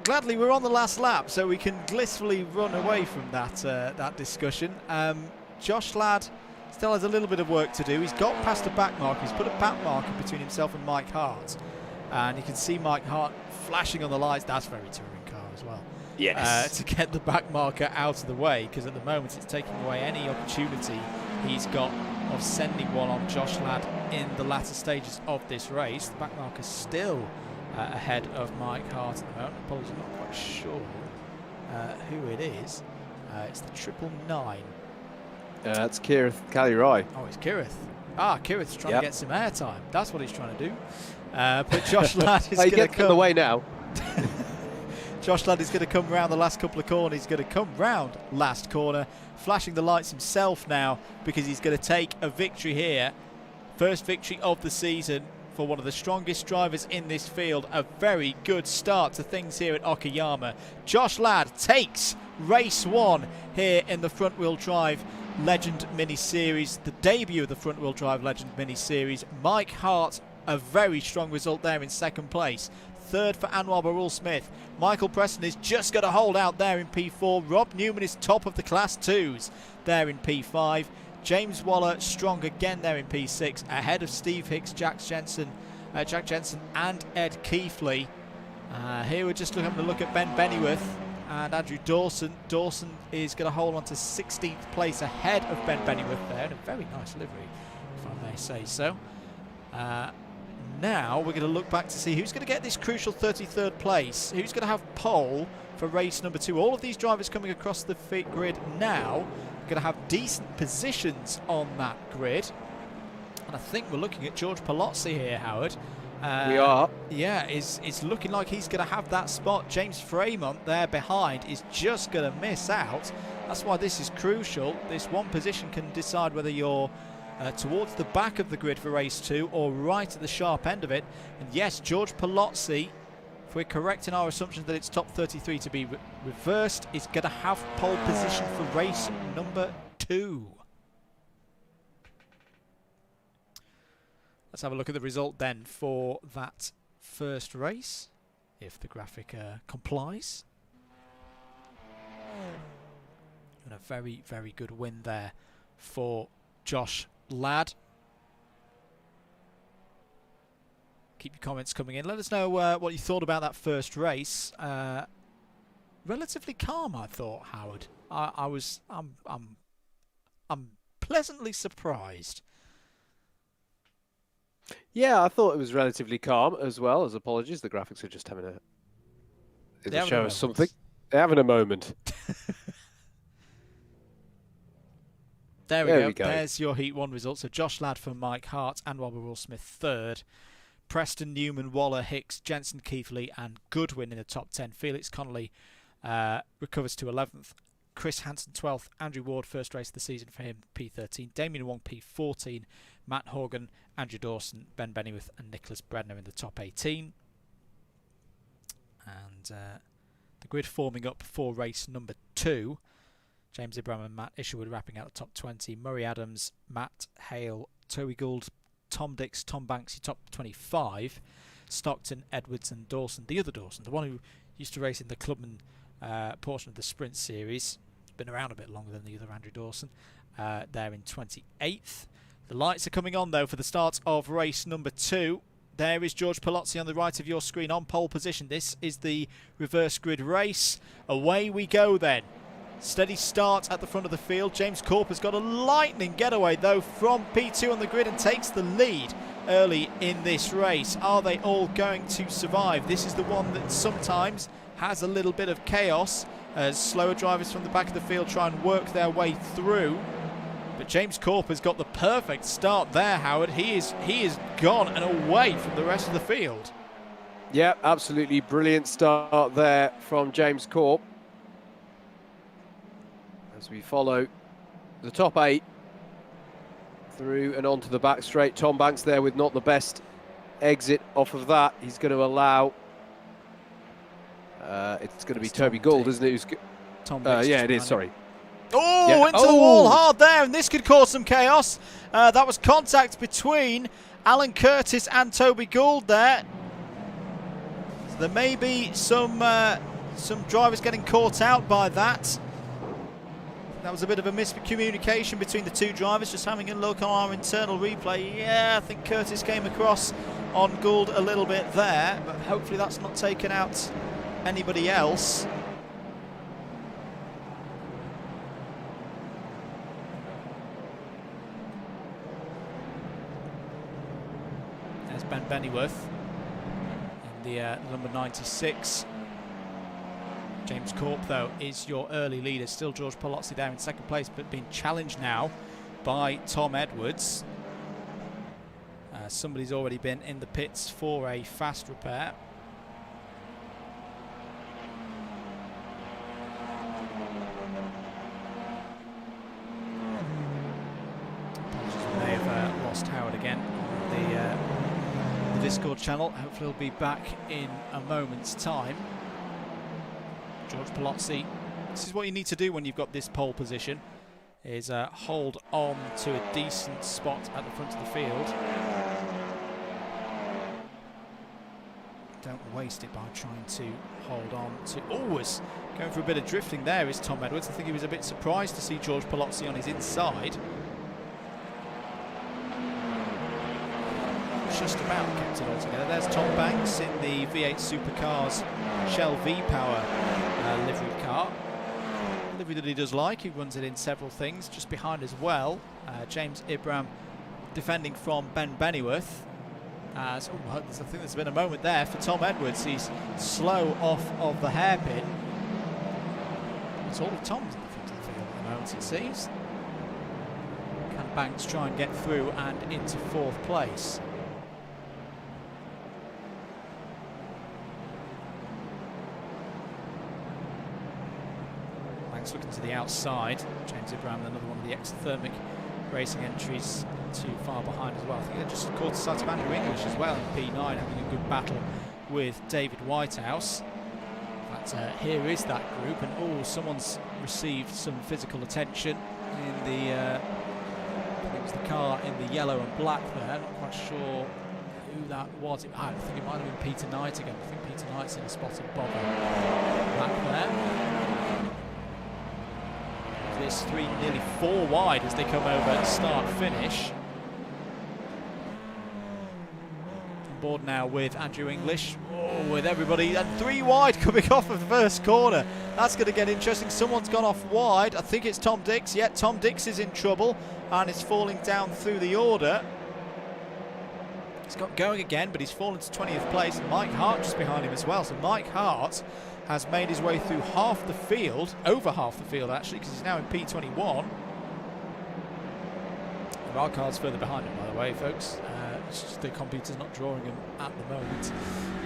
Gladly, we're on the last lap, so we can blissfully run away from that discussion. Josh Ladd still has a little bit of work to do. He's got past the back marker. He's put a back marker between himself and Mike Hart. And you can see Mike Hart flashing on the lights. That's very touring car as well. Yes. To get the back marker out of the way, because at the moment it's taking away any opportunity he's got of sending one on Josh Ladd in the latter stages of this race. The back marker's still ahead of Mike Hart at the moment. Apologies, I'm not quite sure who it is. It's the 999. That's Kirith Calirai. Oh, it's Kirith. Ah, Kirith's trying to get some airtime. That's what he's trying to do. But Josh Ladd is going to come the way now. Josh Ladd is going to come round the last couple of corners. He's going to come round last corner, flashing the lights himself now, because he's going to take a victory here. First victory of the season for one of the strongest drivers in this field. A very good start to things here at Okayama. Josh Ladd takes race 1 here in the front wheel drive Legend Mini Series, the debut of the front wheel drive Legend Mini Series. Mike Hart, a very strong result there in second place. Third for Anwar Barul-Smith. Michael Preston is just going to hold out there in P4. Rob Newman is top of the Class 2s there in P5. James Waller strong again there in P6, ahead of Steve Hicks, Jack Jensen and Ed Keithley. Here we're just having a look at Ben Bennyworth and Andrew Dawson. Dawson is going to hold on to 16th place ahead of Ben Bennyworth there, in a very nice livery, if I may say so. Now we're going to look back to see who's going to get this crucial 33rd place, who's going to have pole for race number 2. All of these drivers coming across the grid now are going to have decent positions on that grid. And I think we're looking at George Palozzi here, Howard. We are. Yeah, it's looking like he's going to have that spot. James Fremont there behind is just going to miss out. That's why this is crucial. This one position can decide whether you're towards the back of the grid for race 2 or right at the sharp end of it. And yes, George Palozzi, if we're correct in our assumption that it's top 33 to be reversed, is going to have pole position for race number 2. Let's have a look at the result then for that first race, if the graphic complies. And a very, very good win there for Josh Ladd. Keep your comments coming in. Let us know what you thought about that first race. Relatively calm, I thought, Howard. I'm pleasantly surprised. Yeah, I thought it was relatively calm as well. As apologies, the graphics are just having a show us something. They're having a moment. There we go. There's your Heat 1 result. So Josh Ladd for Mike Hart, Anwar Barul-Smith third. Preston, Newman, Waller, Hicks, Jensen, Keithley and Goodwin in the top 10. Felix Connolly recovers to 11th. Chris Hansen 12th. Andrew Ward, first race of the season for him, P13. Damien Wong, P14. Matt Horgan, Andrew Dawson, Ben Bennyworth and Nicholas Bredner in the top 18. And the grid forming up for race number 2. James Ibrahim and Matt Isherwood wrapping out the top 20. Murray Adams, Matt Hale, Toby Gould, Tom Dix, Tom Banks, your top 25. Stockton, Edwards and Dawson, the other Dawson, the one who used to race in the Clubman portion of the Sprint Series. He's been around a bit longer than the other Andrew Dawson. There in 28th. The lights are coming on though for the start of race number 2. There is George Palozzi on the right of your screen on pole position. This is the reverse grid race. Away we go then. Steady start at the front of the field. James Corp has got a lightning getaway though from P2 on the grid and takes the lead early in this race. Are they all going to survive? This is the one that sometimes has a little bit of chaos as slower drivers from the back of the field try and work their way through. But James Corp has got the perfect start there, Howard. He is gone and away from the rest of the field. Yeah, absolutely brilliant start there from James Corp. As we follow the top 8 through and onto the back straight. Tom Banks there with not the best exit off of that. He's going to allow... it's going to be Toby Gould, isn't it? Who's Tom Banks yeah, it is, sorry. Oh, yeah. into the wall hard there, and this could cause some chaos. That was contact between Alan Curtis and Toby Gould there. So there may be some drivers getting caught out by that. That was a bit of a miscommunication between the two drivers. Just having a look on our internal replay. Yeah, I think Curtis came across on Gould a little bit there, but hopefully that's not taken out anybody else. There's Ben Bennyworth in the number 96. James Corp, though, is your early leader. Still George Palozzi there in second place, but being challenged now by Tom Edwards. Somebody's already been in the pits for a fast repair. Apologies, we may have lost Howard again. The Discord channel. Hopefully he'll be back in a moment's time. George Palozzi, this is what you need to do when you've got this pole position, is hold on to a decent spot at the front of the field. Don't waste it by trying to hold on to... Always going for a bit of drifting there is Tom Edwards. I think he was a bit surprised to see George Palozzi on his inside. Just about kept it all together. There's Tom Banks in the V8 Supercars Shell V-Power livery car. Livery that he does like. He runs it in several things. Just behind as well, James Ibram defending from Ben Bennyworth. I think there's been a moment there for Tom Edwards. He's slow off of the hairpin. It's all of Tom's in the front of the field at the moment, it seems. Can Banks try and get through and into fourth place? Looking to the outside. James Ibrahim, another one of the exothermic racing entries, not too far behind as well. I think they're just caught the sight of Andrew English as well in P9, having a good battle with David Whitehouse. But here is that group, and oh, someone's received some physical attention in the I think it was the car in the yellow and black there. Not quite sure who that was. I think it might have been Peter Knight again. I think Peter Knight's in a spot of bother back there. This nearly four wide as they come over start finish. On board now with Andrew English, with everybody, and three wide coming off of the first corner. That's going to get interesting. Someone's gone off wide. I think it's Tom Dix. Yeah, Tom Dix is in trouble and is falling down through the order. He's got going again, but he's fallen to 20th place. And Mike Hart just behind him as well. So Mike Hart has made his way through half the field, over half the field actually, because he's now in P21. There are cars further behind him, by the way, folks. It's just the computer's not drawing him at the moment.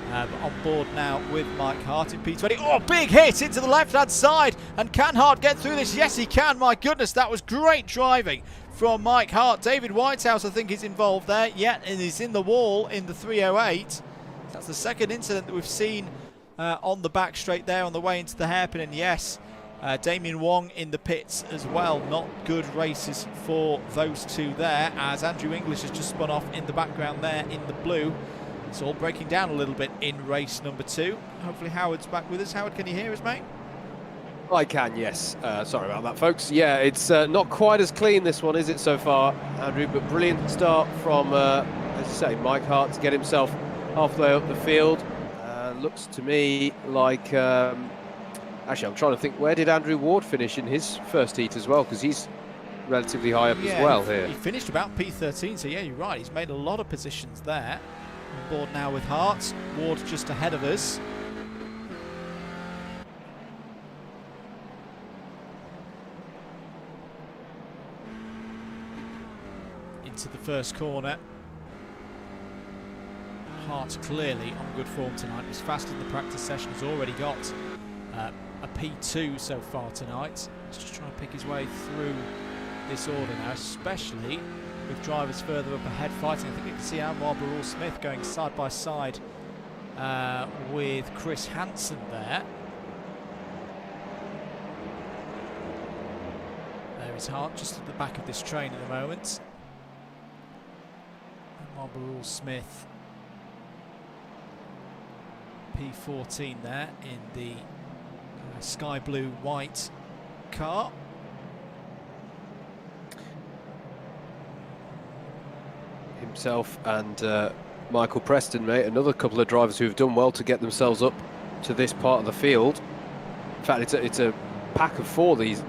But on board now with Mike Hart in P20. Oh, big hit into the left-hand side. And can Hart get through this? Yes, he can. My goodness, that was great driving from Mike Hart. David Whitehouse, I think, is involved there. Yeah, and he's in the wall in the 308. That's the second incident that we've seen on the back straight there on the way into the hairpin. And yes, Damien Wong in the pits as well. Not good races for those two there, as Andrew English has just spun off in the background there in the blue. It's all breaking down a little bit in race number 2. Hopefully Howard's back with us. Howard, can you hear us, mate? I can, yes. Sorry about that, folks. Yeah, it's not quite as clean, this one, is it, so far, Andrew? But brilliant start from, as you say, Mike Hart to get himself halfway up the field. Looks to me like... actually, I'm trying to think, where did Andrew Ward finish in his first heat as well? Because he's relatively high up as well here. He finished about P13, so yeah, you're right. He's made a lot of positions there. On board now with Hart. Ward just ahead of us. Into the first corner. Hart clearly on good form tonight. He's fast in the practice session. He's already got a P2 so far tonight. He's just trying to pick his way through this order now, especially with drivers further up ahead fighting. I think you can see Anwar Barul-Smith going side by side with Chris Hansen there. There is Hart just at the back of this train at the moment. Anwar Barul-Smith, P14 there in the sky blue white car. Himself and Michael Preston, mate, another couple of drivers who have done well to get themselves up to this part of the field. In fact, it's a pack of four, these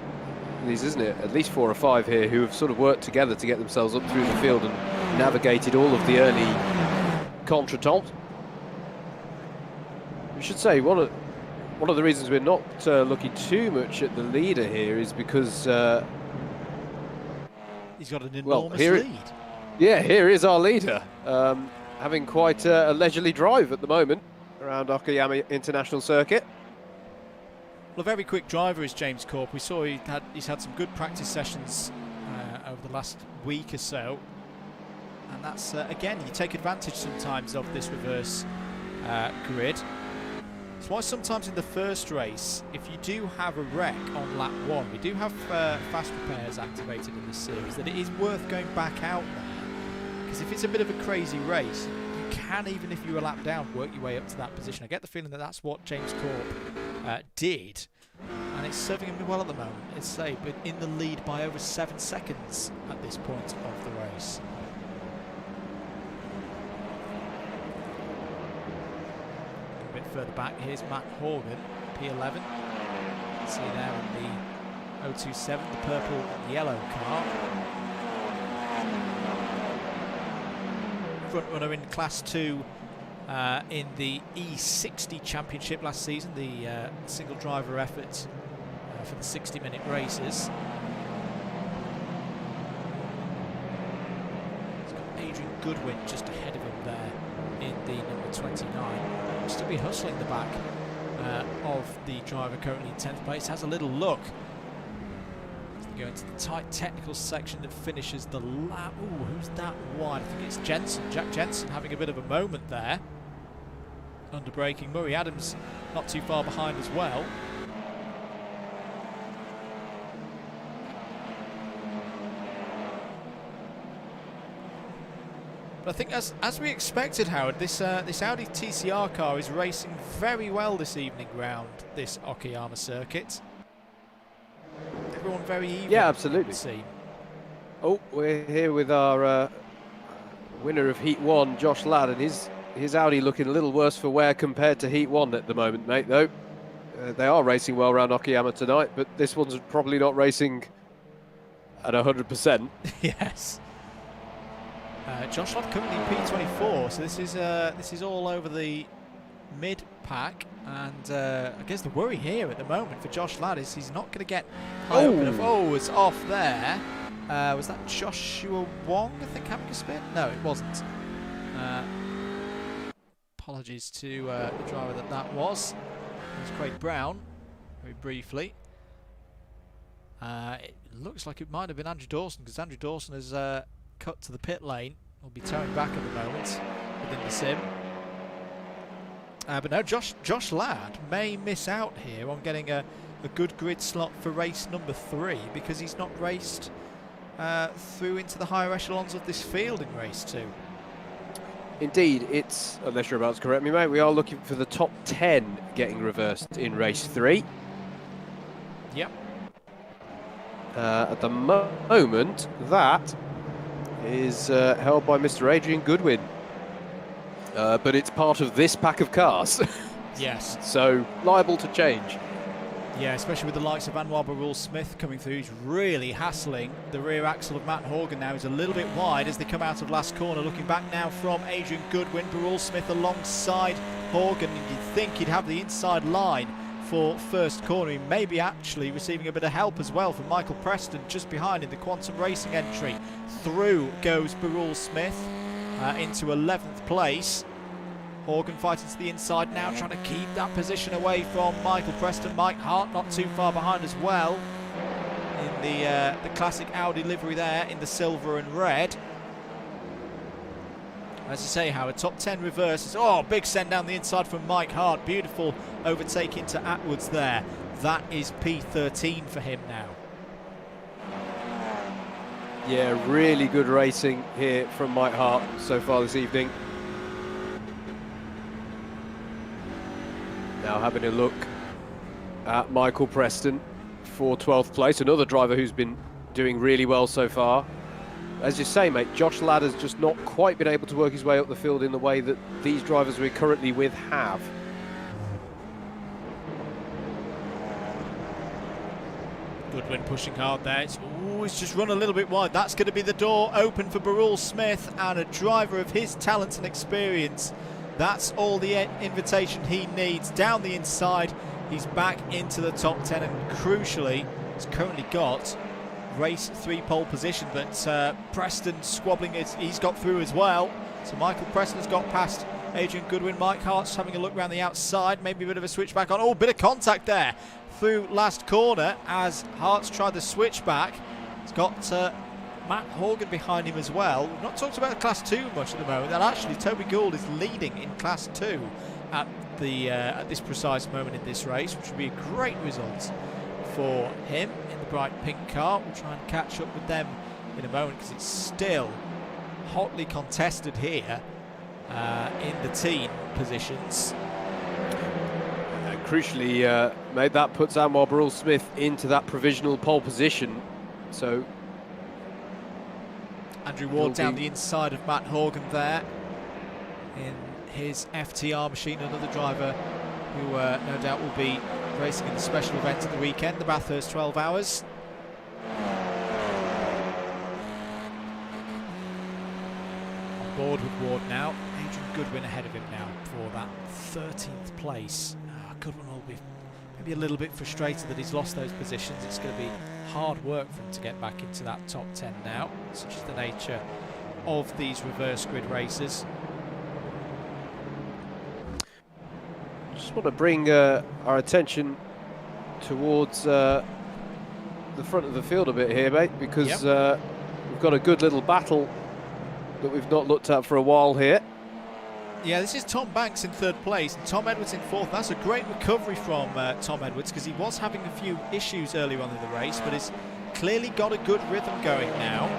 isn't it? At least 4 or 5 here who have sort of worked together to get themselves up through the field and navigated all of the early contretemps. We should say one of the reasons we're not looking too much at the leader here is because he's got an enormous lead. Yeah, here is our leader, having quite a leisurely drive at the moment around Okayama International Circuit. Well, a very quick driver is James Corp. We saw he's had some good practice sessions over the last week or so, and that's again, you take advantage sometimes of this reverse grid. That's why sometimes in the first race, if you do have a wreck on lap 1, we do have fast repairs activated in this series, that it is worth going back out there. Because if it's a bit of a crazy race, you can, even if you're a lap down, work your way up to that position. I get the feeling that that's what James Corp did, and it's serving him well at the moment. It's safe, but in the lead by over 7 seconds at this point of the race. A bit further back, here's Matt Horgan, P11. See there in the 027, the purple and yellow car. Front runner in Class 2 in the E60 Championship last season, the single driver effort for the 60-minute races. He's got Adrian Goodwin just ahead of him there in the number 29. Still be hustling the back of the driver currently in 10th place. Has a little look. Go into the tight technical section that finishes the lap. Ooh, who's that wide? I think it's Jensen. Jack Jensen having a bit of a moment there. Under braking. Murray Adams not too far behind as well. But I think as we expected, Howard, this Audi TCR car is racing very well this evening round this Okayama circuit. Everyone very even. Yeah, absolutely. Oh, we're here with our winner of Heat 1, Josh Ladd, and his Audi looking a little worse for wear compared to Heat 1 at the moment, mate, though. They are racing well around Okayama tonight, but this one's probably not racing at 100%. Yes. Josh Ladd currently P24, so this is all over the mid-pack, and I guess the worry here at the moment for Josh Ladd is he's not going to get high up enough. Oh, it's off there. Was that Joshua Wong, I think, having a spin? No, it wasn't. Apologies to the driver that was. It was Craig Brown, very briefly. It looks like it might have been Andrew Dawson, because Andrew Dawson has cut to the pit lane. Will be towing back at the moment within the sim. But no, Josh Ladd may miss out here on getting a good grid slot for race number 3, because he's not raced through into the higher echelons of this field in race 2. Indeed, it's, unless you're about to correct me, mate, we are looking for the top 10 getting reversed in race 3. Yep. At the moment, that is held by Mr. Adrian Goodwin. But it's part of this pack of cars. Yes. So, liable to change. Yeah, especially with the likes of Anwar Barul-Smith coming through. He's really hassling the rear axle of Matt Horgan now. He's a little bit wide as they come out of last corner. Looking back now from Adrian Goodwin. Barul-Smith alongside Horgan. You'd think he'd have the inside line for first corner. He may be actually receiving a bit of help as well from Michael Preston just behind in the Quantum Racing entry. Through goes Barul-Smith into 11th place. Horgan fighting to the inside now, trying to keep that position away from Michael Preston. Mike Hart not too far behind as well in the classic Audi livery there in the silver and red. As you say, Howard, top 10 reverses. Oh, big send down the inside from Mike Hart. Beautiful overtake into Atwoods there. That is P13 for him now. Yeah, really good racing here from Mike Hart so far this evening. Now having a look at Michael Preston for 12th place, another driver who's been doing really well so far. As you say, mate, Josh Ladder's just not quite been able to work his way up the field in the way that these drivers we're currently with have. Goodwin pushing hard there. It's just run a little bit wide. That's going to be the door open for Barul Smith, and a driver of his talent and experience. That's all the invitation he needs. Down the inside, he's back into the top 10, and crucially, he's currently got race 3 pole position, but Preston squabbling it. He's got through as well. So Michael Preston's got past Adrian Goodwin. Mike Hart's having a look around the outside, maybe a bit of a switchback on. Oh, bit of contact there through last corner as Hart's tried the switchback. He's got Matt Horgan behind him as well. We've not talked about Class 2 much at the moment, and actually Toby Gould is leading in Class 2 at this precise moment in this race, which would be a great result for him in the bright pink car. We'll try and catch up with them in a moment because it's still hotly contested here in the team positions. Crucially, mate, that puts Anwar Barul Smith into that provisional pole position. So Andrew Ward down the inside of Matt Horgan there in his FTR machine, another driver who no doubt will be racing in the special event at the weekend, the Bathurst 12 Hours. On board with Ward now. Adrian Goodwin ahead of him now for that 13th place. Goodwin will be maybe a little bit frustrated that he's lost those positions. It's going to be hard work for him to get back into that top 10 now. Such is the nature of these reverse grid races. Just want to bring our attention towards the front of the field a bit here, mate, because we've got a good little battle that we've not looked at for a while here. Yeah, this is Tom Banks in 3rd place and Tom Edwards in 4th. That's a great recovery from Tom Edwards, because he was having a few issues earlier on in the race, but he's clearly got a good rhythm going now.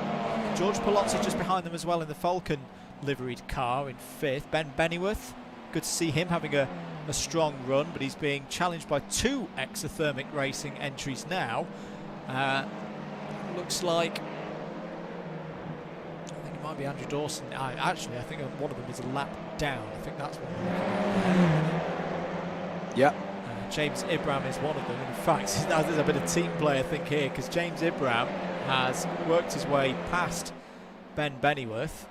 George Palazzi just behind them as well in the Falcon liveried car in 5th. Ben Bennyworth, good to see him having a strong run, but he's being challenged by 2 exothermic racing entries now. Looks like might be Andrew Dawson. Actually, I think one of them is a lap down. I think that's one. Yeah. James Ibram is one of them. In fact, there's a bit of team play, I think, here, because James Ibram has worked his way past Ben Bennyworth.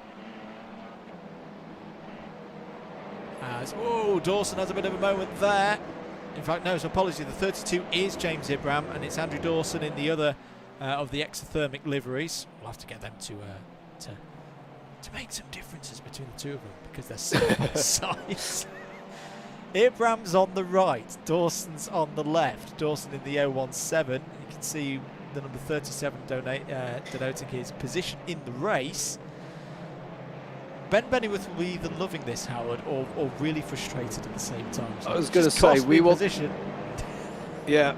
Dawson has a bit of a moment there. In fact, no, so apology. The 32 is James Ibram, and it's Andrew Dawson in the other of the exothermic liveries. We'll have to get them to make some differences between the two of them, because they're similar size. Ibram's on the right, Dawson's on the left. Dawson in the 017. You can see the number 37 denoting his position in the race. Ben Bennyworth will be either loving this, Howard, or really frustrated at the same time. So I was going to say, we want position. Yeah.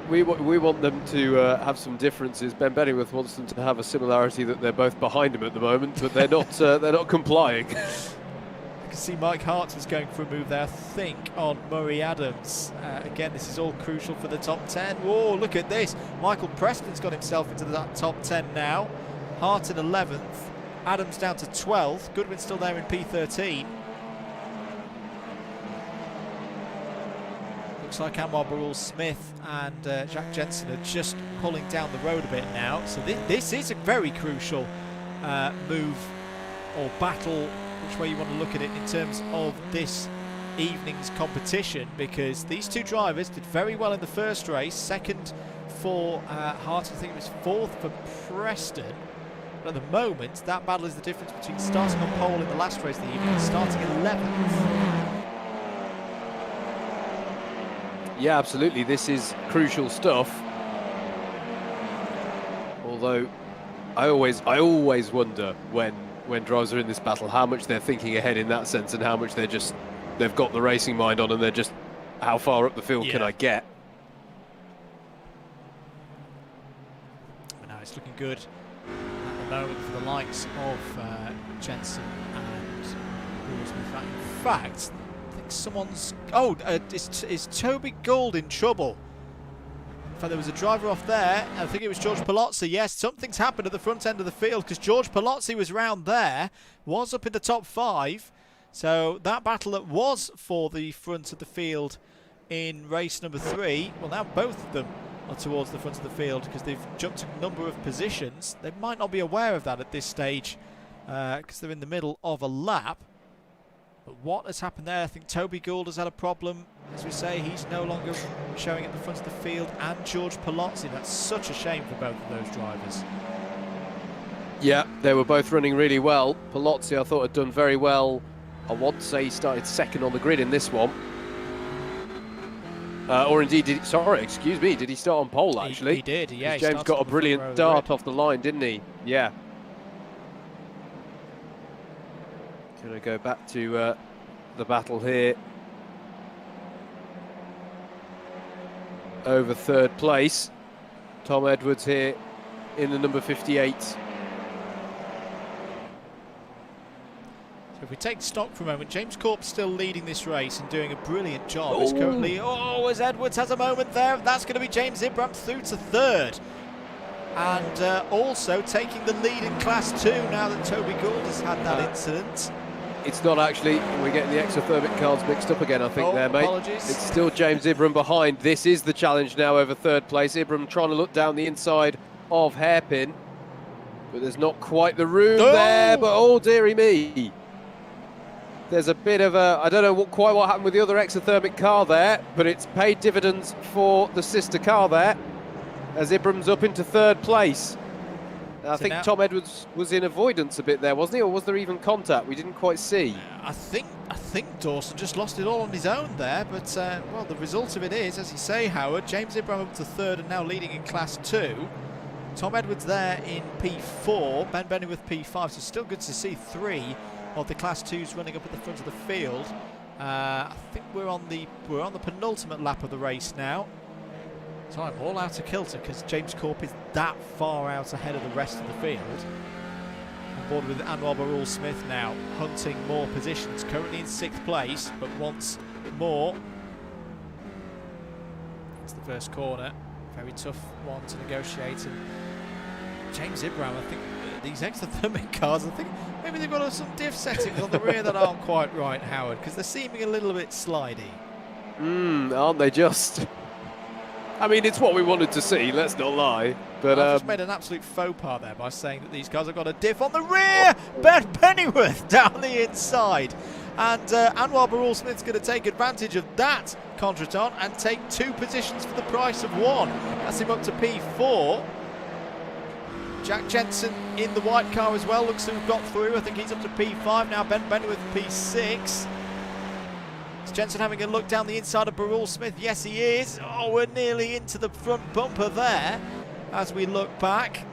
We want them to have some differences. Ben Bennyworth wants them to have a similarity that they're both behind him at the moment, but they're not complying. You can see Mike Hart was going for a move there, I think, on Murray Adams. Again, this is all crucial for the top 10. Whoa, look at this. Michael Preston's got himself into that top 10 now. Hart in 11th. Adams down to 12th. Goodwin still there in P13. Looks like Anwar Barul Smith and Jack Jensen are just pulling down the road a bit now. So this is a very crucial move or battle, which way you want to look at it, in terms of this evening's competition, because these two drivers did very well in the first race. 2nd for Hart, I think it was 4th for Preston. But at the moment, that battle is the difference between starting on pole in the last race of the evening and starting 11th. Yeah, absolutely. This is crucial stuff. Although I always wonder when drivers are in this battle how much they're thinking ahead in that sense, and how much they've got the racing mind on, and they're just, how far up the field can I get? But now it's looking good at the moment for the likes of Jensen and Smith. In fact, I think someone's... Oh, is Toby Gould in trouble? In fact, there was a driver off there. I think it was George Palozzi. Yes, something's happened at the front end of the field, because George Palozzi was round there, was up in the top 5. So that battle that was for the front of the field in race number 3, well, now both of them are towards the front of the field because they've jumped a number of positions. They might not be aware of that at this stage because they're in the middle of a lap. But what has happened there? I think Toby Gould has had a problem. As we say, he's no longer showing at the front of the field, and George Palozzi. That's such a shame for both of those drivers. Yeah, they were both running really well. Palozzi, I thought, had done very well. I want to say he started second on the grid in this one. Or indeed, did he start on pole, actually? He did, yeah. James got a brilliant start off the line, didn't he? Yeah. Going to go back to the battle here. Over third place. Tom Edwards here in the number 58. So if we take stock for a moment, James Corp's still leading this race and doing a brilliant job. He's currently, as Edwards has a moment there, that's going to be James Ibram through to third. And also taking the lead in Class 2 now that Toby Gould has had that incident. It's not actually, we're getting the exothermic cards mixed up again, I think, there, mate. Apologies. It's still James Ibram behind. This is the challenge now over third place. Ibram trying to look down the inside of Hairpin, but there's not quite the room there, but oh, dearie me. There's a bit of a, I don't know quite what happened with the other exothermic car there, but it's paid dividends for the sister car there, as Ibram's up into third place. I think Tom Edwards was in avoidance a bit there, wasn't he? Or was there even contact? We didn't quite see. I think Dawson just lost it all on his own there, but well, the result of it is, as you say, Howard, James Ibram up to third and now leading in Class 2. Tom Edwards there in P4, Ben Bennyworth P5, so still good to see 3 of the Class 2s running up at the front of the field. I think we're on the penultimate lap of the race now. So I'm all out of kilter because James Corp is that far out ahead of the rest of the field. On board with Anwar Barul Smith now, hunting more positions, currently in 6th place, but once more. It's the first corner, very tough one to negotiate. And James Ibram, I think these exothermic cars, I think maybe they've got some diff settings on the rear that aren't quite right, Howard, because they're seeming a little bit slidey. Aren't they just? I mean, it's what we wanted to see, let's not lie. But I've just made an absolute faux pas there by saying that these cars have got a diff on the rear. Ben Pennyworth down the inside. And Anwar Barul Smith's going to take advantage of that contretemps and take 2 positions for the price of 1. That's him up to P4. Jack Jensen in the white car as well, looks to have got through. I think he's up to P5 now. Ben Bennyworth P6. Jensen having a look down the inside of Barul Smith. Yes, he is. Oh, we're nearly into the front bumper there as we look back.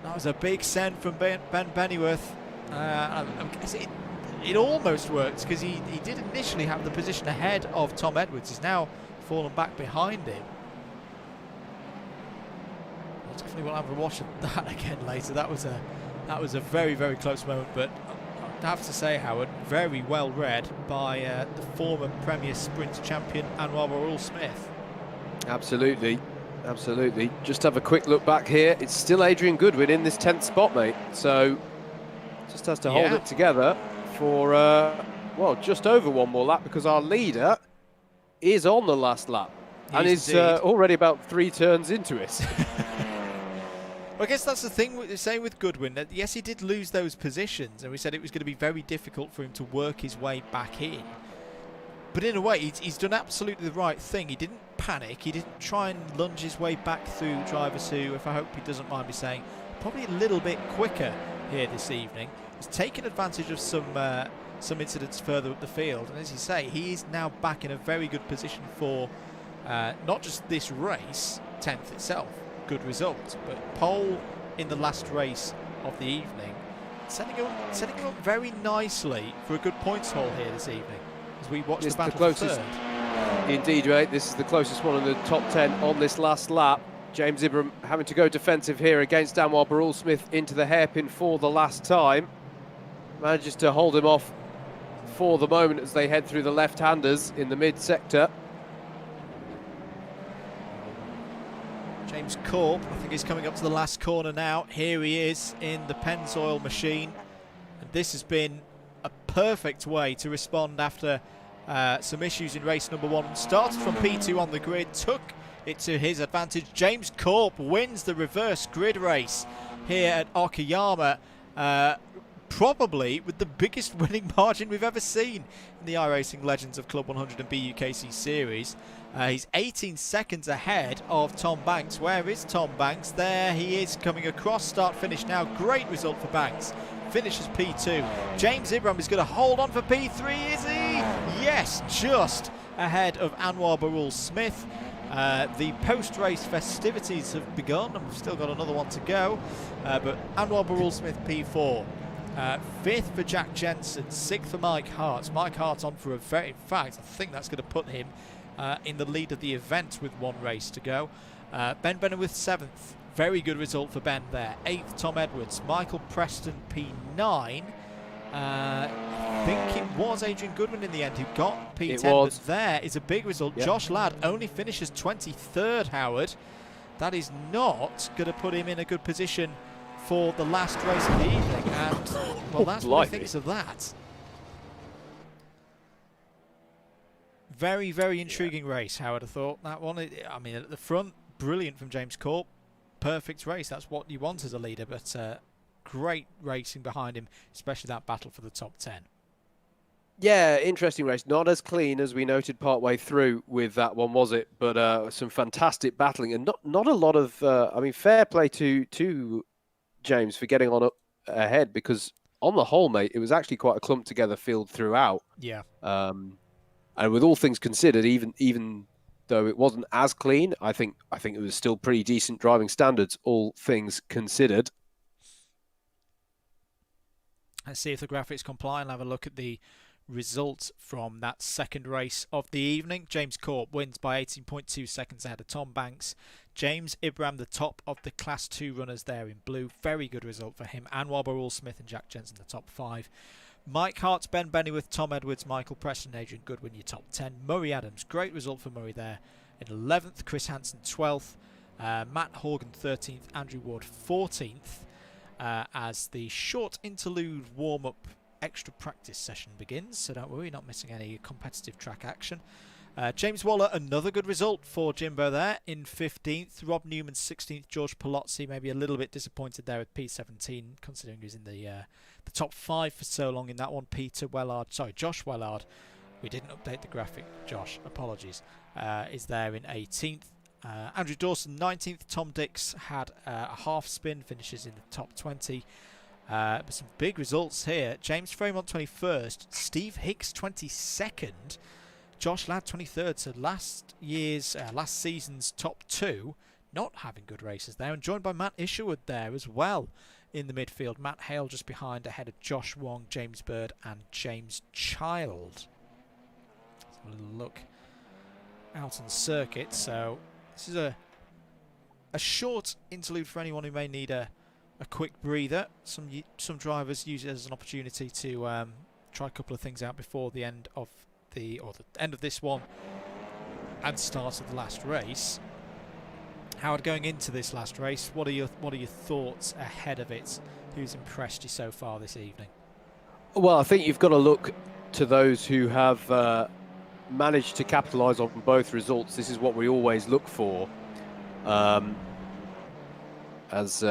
That was a big send from Ben Bennyworth. I guess it almost worked because he did initially have the position ahead of Tom Edwards. He's now fallen back behind him. I definitely will have a watch of that again later. That was a very, very close moment, but I have to say, Howard, very well read by the former Premier Sprint champion Anwar Barul Smith. Absolutely, absolutely. Just have a quick look back here. It's still Adrian Goodwin in this 10th spot, mate. So just has to hold it together for well, just over 1 more lap, because our leader is on the last lap and is already about 3 turns into it. Well, I guess that's the thing we're saying with Goodwin, that yes, he did lose those positions, and we said it was going to be very difficult for him to work his way back in. But in a way, he's done absolutely the right thing. He didn't panic. He didn't try and lunge his way back through drivers who, if I hope he doesn't mind me saying, probably a little bit quicker here this evening. He's taken advantage of some incidents further up the field. And as you say, he is now back in a very good position for not just this race, 10th itself, good result. But pole in the last race of the evening, setting him up very nicely for a good points haul here this evening as we watch the battle for third. Indeed, right. This is the closest one in the top 10 on this last lap. James Ibram having to go defensive here against Anwar Barul-Smith into the hairpin for the last time. Manages to hold him off for the moment as they head through the left-handers in the mid-sector. James Corp, I think he's coming up to the last corner now. Here he is in the Pennzoil machine. And this has been a perfect way to respond after some issues in race number 1. Started from P2 on the grid, took it to his advantage. James Corp wins the reverse grid race here at Okayama, probably with the biggest winning margin we've ever seen in the iRacing Legends of Club 100 and BUKC series. He's 18 seconds ahead of Tom Banks. Where is Tom Banks? There he is, coming across, start finish now. Great result for Banks. Finishes P2. James Ibram is going to hold on for P3, is he? Yes, just ahead of Anwar Barul-Smith. The post-race festivities have begun, and we've still got another one to go. But Anwar Barul-Smith P4. 5th for Jack Jensen, 6th for Mike Hart. Mike Hart on for a very, in fact, I think that's going to put him in the lead of the event with 1 race to go. Ben Benner 7th. Very good result for Ben there. 8th, Tom Edwards. Michael Preston, P9. I think it was Adrian Goodwin in the end who got P10. But there is a big result. Yep. Josh Ladd only finishes 23rd, Howard. That is not going to put him in a good position for the last race of the evening. And, well, that's what he thinks of that. Very, very intriguing race, Howard, I thought. That one, I mean, at the front, brilliant from James Corp. Perfect race. That's what you want as a leader, but great racing behind him, especially that battle for the top 10. Yeah, interesting race. Not as clean as we noted partway through with that one, was it? But some fantastic battling and not a lot of. I mean, fair play to James for getting on up ahead, because on the whole, mate, it was actually quite a clumped together field throughout. Yeah. And with all things considered, even though it wasn't as clean, I think it was still pretty decent driving standards, all things considered. Let's see if the graphics comply and have a look at the results from that second race of the evening. James Corp wins by 18.2 seconds ahead of Tom Banks. James Ibram, the top of the Class 2 runners there in blue. Very good result for him. Anwar Barul-Smith and Jack Jensen, the top 5. Mike Hart, Ben Bennyworth, Tom Edwards, Michael Preston, Adrian Goodwin, your top 10. Murray Adams, great result for Murray there in 11th. Chris Hansen, 12th. Matt Horgan, 13th. Andrew Ward, 14th. As the short interlude warm-up extra practice session begins, so don't worry, not missing any competitive track action. James Waller, another good result for Jimbo there in 15th. Rob Newman, 16th. George Palozzi, maybe a little bit disappointed there at P17, considering he was in the top 5 for so long in that one. Josh Wellard, we didn't update the graphic, Josh, apologies, is there in 18th. Andrew Dawson, 19th. Tom Dix had a half spin, finishes in the top 20. But some big results here. James Fremont, 21st. Steve Hicks, 22nd. Josh Ladd, 23rd. So last season's top 2 not having good races there. And joined by Matt Isherwood there as well in the midfield. Matt Hale just behind, ahead of Josh Wong, James Bird and James Child. Let's have a little look out on the circuit. So this is a short interlude for anyone who may need a quick breather. Some drivers use it as an opportunity to try a couple of things out before the end of the end of this one and start of the last race. Howard, going into this last race, what are your thoughts ahead of it? Who's impressed you so far this evening? Well, I think you've got to look to those who have managed to capitalise on both results. This is what we always look for. As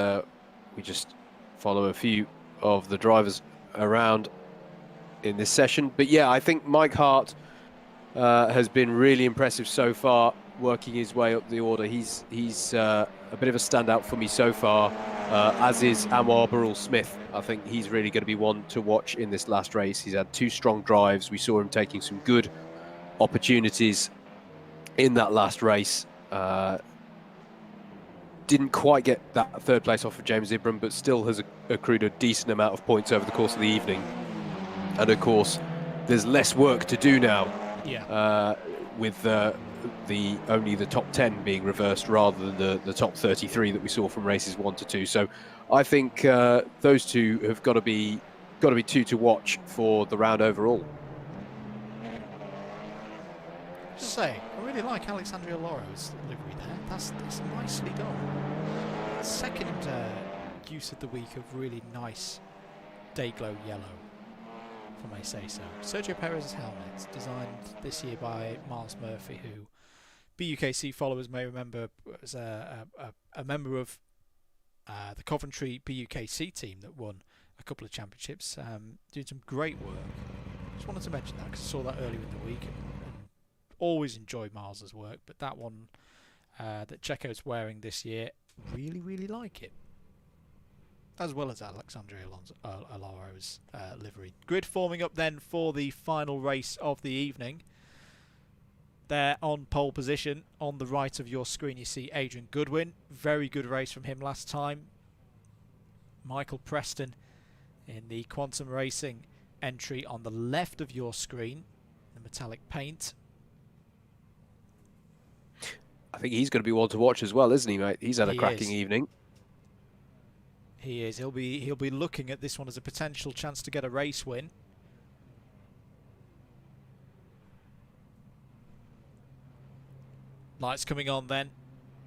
we just follow a few of the drivers around in this session. But yeah, I think Mike Hart has been really impressive so far, working his way up the order. He's a bit of a standout for me so far, as is Anwar Barul-Smith. I think he's really going to be one to watch in this last race. He's had 2 strong drives. We saw him taking some good opportunities in that last race. didn't quite get that third place off of James Ibram, but still has accrued a decent amount of points over the course of the evening. And of course, there's less work to do now. Yeah. With only the top 10 being reversed rather than the top 33 that we saw from races 1 to 2. So I think those two have got to be two to watch for the round overall. Just say, I really like Alexandria Loro's livery there. That's nicely done. Second use of the week of really nice day-glow yellow, if I may say so. Sergio Perez's helmet, designed this year by Miles Murphy, who BUKC followers may remember was a member of the Coventry BUKC team that won a couple of championships, doing some great work. Just wanted to mention that because I saw that earlier in the week. And always enjoyed Miles's work, but that one that Checo's wearing this year, really like it. As well as Alexandria Aloro's livery. Grid forming up then for the final race of the evening. There on pole position on the right of your screen you see Adrian Goodwin. Very good race from him last time. Michael Preston in the Quantum Racing entry on the left of your screen. The metallic paint. I think he's going to be one to watch as well, isn't he, mate? He's had a cracking evening. He is. He'll be looking at this one as a potential chance to get a race win. Lights coming on then.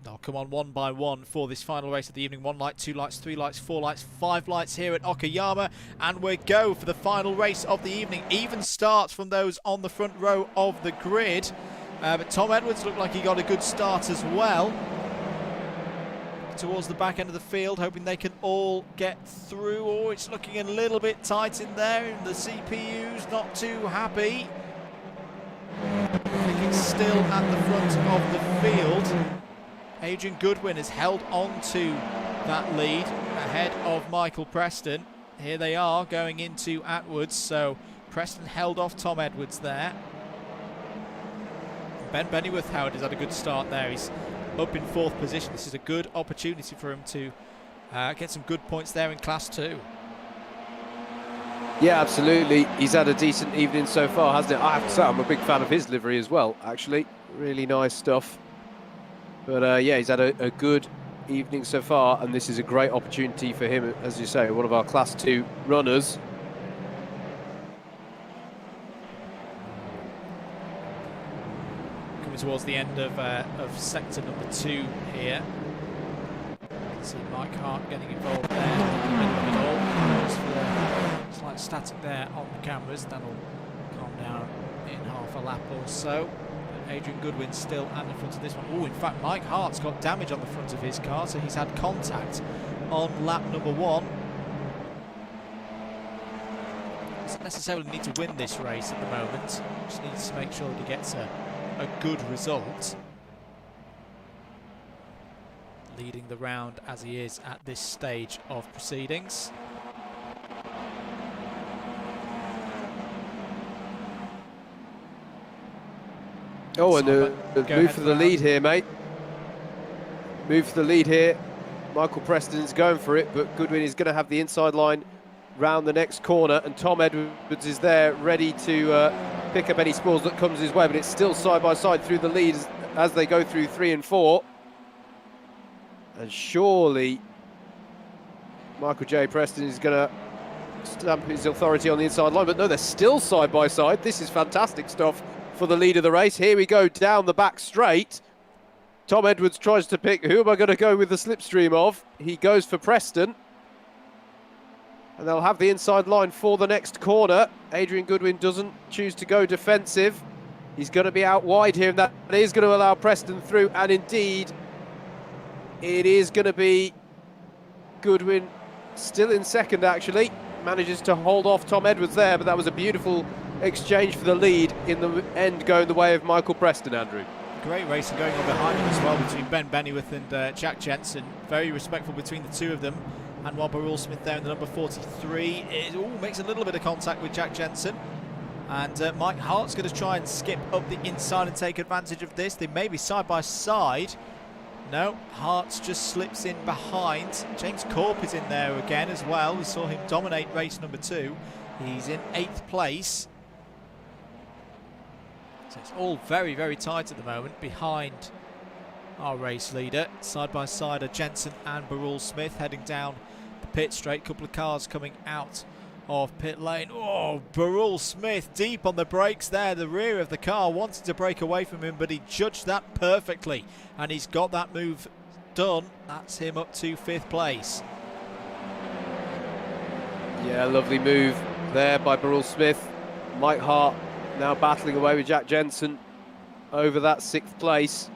They'll come on one by one for this final race of the evening. 1 light, 2 lights, 3 lights, 4 lights, 5 lights here at Okayama. And we go for the final race of the evening. Even starts from those on the front row of the grid. But Tom Edwards looked like he got a good start as well. Towards the back end of the field, hoping they can all get through. Oh, it's looking a little bit tight in there, and the CPU's not too happy. I think it's still at the front of the field. Adrian Goodwin has held on to that lead ahead of Michael Preston. Here they are going into Atwood, so Preston held off Tom Edwards there. Ben Bennyworth Howard has had a good start there. He's up in 4th position. This is a good opportunity for him to get some good points there in Class 2. Yeah, absolutely. He's had a decent evening so far, hasn't it? I have to say, I'm a big fan of his livery as well, actually. Really nice stuff. But yeah, he's had a good evening so far, and this is a great opportunity for him, as you say, one of our Class 2 runners. Towards the end of sector number 2 here. You can see Mike Hart getting involved there in the middle of it all. Just for the slight static there on the cameras. That'll calm down in half a lap or so. But Adrian Goodwin still at the front of this one. Oh, in fact, Mike Hart's got damage on the front of his car, so he's had contact on lap number 1. Doesn't necessarily need to win this race at the moment. Just needs to make sure that he gets a good result, leading the round as he is at this stage of proceedings. Oh, and the move for the lead here, mate. Move for the lead here. Michael Preston's going for it, but Goodwin is going to have the inside line round the next corner, and Tom Edwards is there ready to pick up any spoils that comes his way, but it's still side by side through the lead as they go through 3 and 4. And surely Michael J. Preston is going to stamp his authority on the inside line, but no, they're still side by side. This is fantastic stuff for the lead of the race. Here we go down the back straight. Tom Edwards tries to pick, who am I going to go with the slipstream of? He goes for Preston. And they'll have the inside line for the next corner. Adrian Goodwin doesn't choose to go defensive. He's going to be out wide here, and that is going to allow Preston through. And indeed, it is going to be Goodwin still in second, actually. Manages to hold off Tom Edwards there, but that was a beautiful exchange for the lead in the end, going the way of Michael Preston, Andrew. Great racing going on behind him as well between Ben Bennyworth and Jack Jensen. Very respectful between the two of them. And Barrel Smith there in the number 43. It makes a little bit of contact with Jack Jensen. And Mike Hart's going to try and skip up the inside and take advantage of this. They may be side by side. No, Hart's just slips in behind. James Corp is in there again as well. We saw him dominate race number 2. He's in 8th place. So it's all very, very tight at the moment behind our race leader. Side by side are Jensen and Burrell Smith heading down the pit straight. Couple of cars coming out of pit lane. Oh, Burrell Smith deep on the brakes there. The rear of the car wanted to break away from him, but he judged that perfectly, and he's got that move done. That's him up to 5th place. Yeah, lovely move there by Burrell Smith. Mike Hart now battling away with Jack Jensen over that 6th place.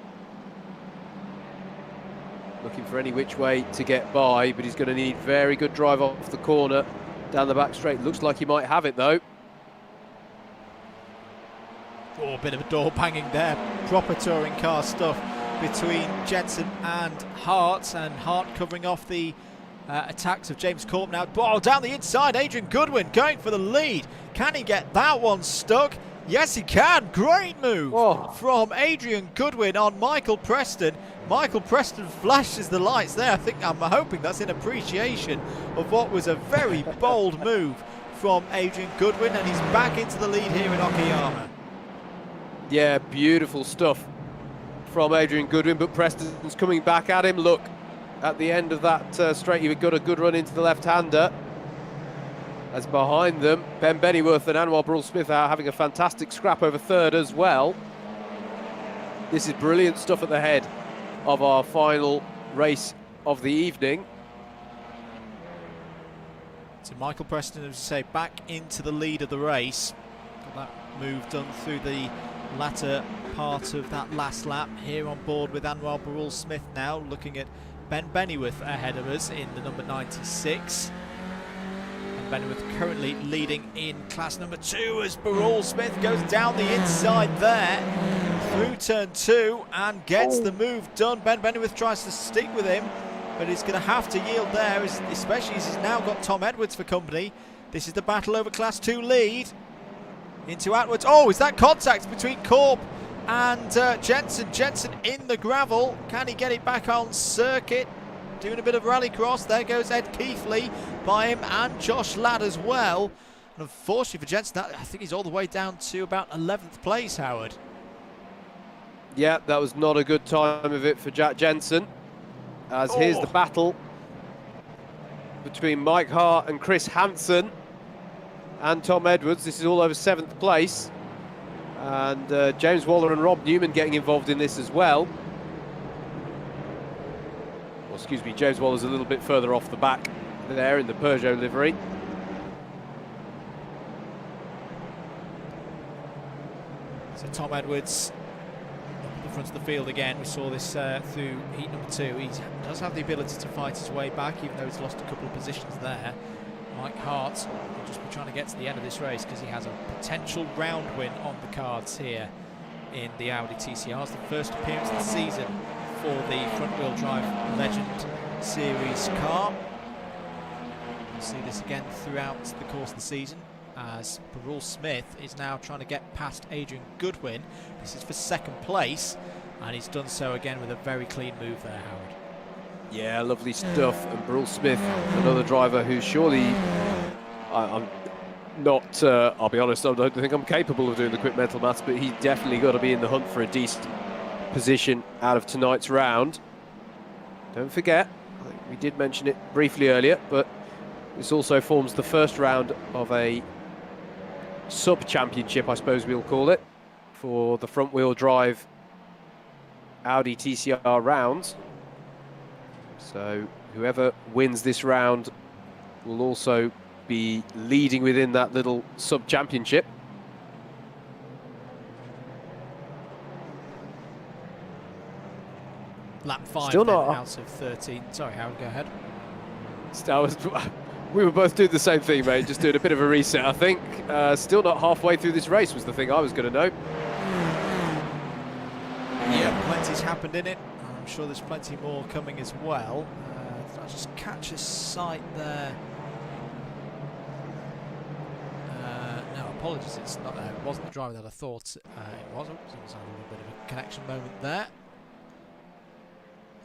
Looking for any which way to get by, but he's going to need very good drive off the corner. Down the back straight, looks like he might have it though. Oh, a bit of a door banging there. Proper touring car stuff between Jensen and Hart covering off the attacks of James Corp now. Oh, down the inside, Adrian Goodwin going for the lead. Can he get that one stuck? Yes, he can. Great move from Adrian Goodwin on Michael Preston. Michael Preston flashes the lights there. I'm hoping that's in appreciation of what was a very bold move from Adrian Goodwin, and he's back into the lead here in Okayama. Yeah, beautiful stuff from Adrian Goodwin, but Preston's coming back at him. Look, at the end of that straight, he got a good run into the left-hander. As behind them, Ben Bennyworth and Anwar Burrell Smith are having a fantastic scrap over 3rd as well. This is brilliant stuff at the head of our final race of the evening. So Michael Preston, as I say, back into the lead of the race. Got that move done through the latter part of that last lap. Here on board with Anwar Burrell Smith now, looking at Ben Bennyworth ahead of us in the number 96. Bennyworth currently leading in class number 2 as Burrell Smith goes down the inside there through turn 2 and gets the move done. Ben Bennyworth tries to stick with him, but he's going to have to yield there, especially as he's now got Tom Edwards for company. This is the battle over class 2 lead. Into Atwood. Oh, is that contact between Corp and Jensen? Jensen in the gravel. Can he get it back on circuit? Doing a bit of rallycross. There goes Ed Keithley by him and Josh Ladd as well. And unfortunately for Jensen, I think he's all the way down to about 11th place, Howard. Yeah, that was not a good time of it for Jack Jensen. As here's the battle between Mike Hart and Chris Hansen and Tom Edwards. This is all over 7th place. And James Waller and Rob Newman getting involved in this as well. Excuse me, James Waller's a little bit further off the back there in the Peugeot livery. So Tom Edwards up at the front of the field again. We saw this through heat number 2. He does have the ability to fight his way back, even though he's lost a couple of positions there. Mike Hart will just be trying to get to the end of this race because he has a potential round win on the cards here in the Audi TCR. It's the first appearance of the season for the front-wheel drive Legend Series car. We'll see this again throughout the course of the season as Burrell Smith is now trying to get past Adrian Goodwin. This is for 2nd place, and he's done so again with a very clean move there, Howard. Yeah, lovely stuff. And Burrell Smith, another driver who surely, I'm not, I'll be honest, I don't think I'm capable of doing the quick mental maths, but he's definitely got to be in the hunt for a decent position out of tonight's round. Don't forget, I think we did mention it briefly earlier, but this also forms the first round of a sub-championship, I suppose we'll call it, for the front-wheel drive Audi TCR rounds. So whoever wins this round will also be leading within that little sub-championship. Lap 5 Still not out of 13. Sorry, Howard, go ahead. We were both doing the same thing, mate, just doing a bit of a reset, I think. Still not halfway through this race was the thing I was going to know. Yeah, plenty's happened in it. I'm sure there's plenty more coming as well. Did I just catch a sight there? No, apologies, it's not. It wasn't the driver that I thought it was. It was a little bit of a connection moment there.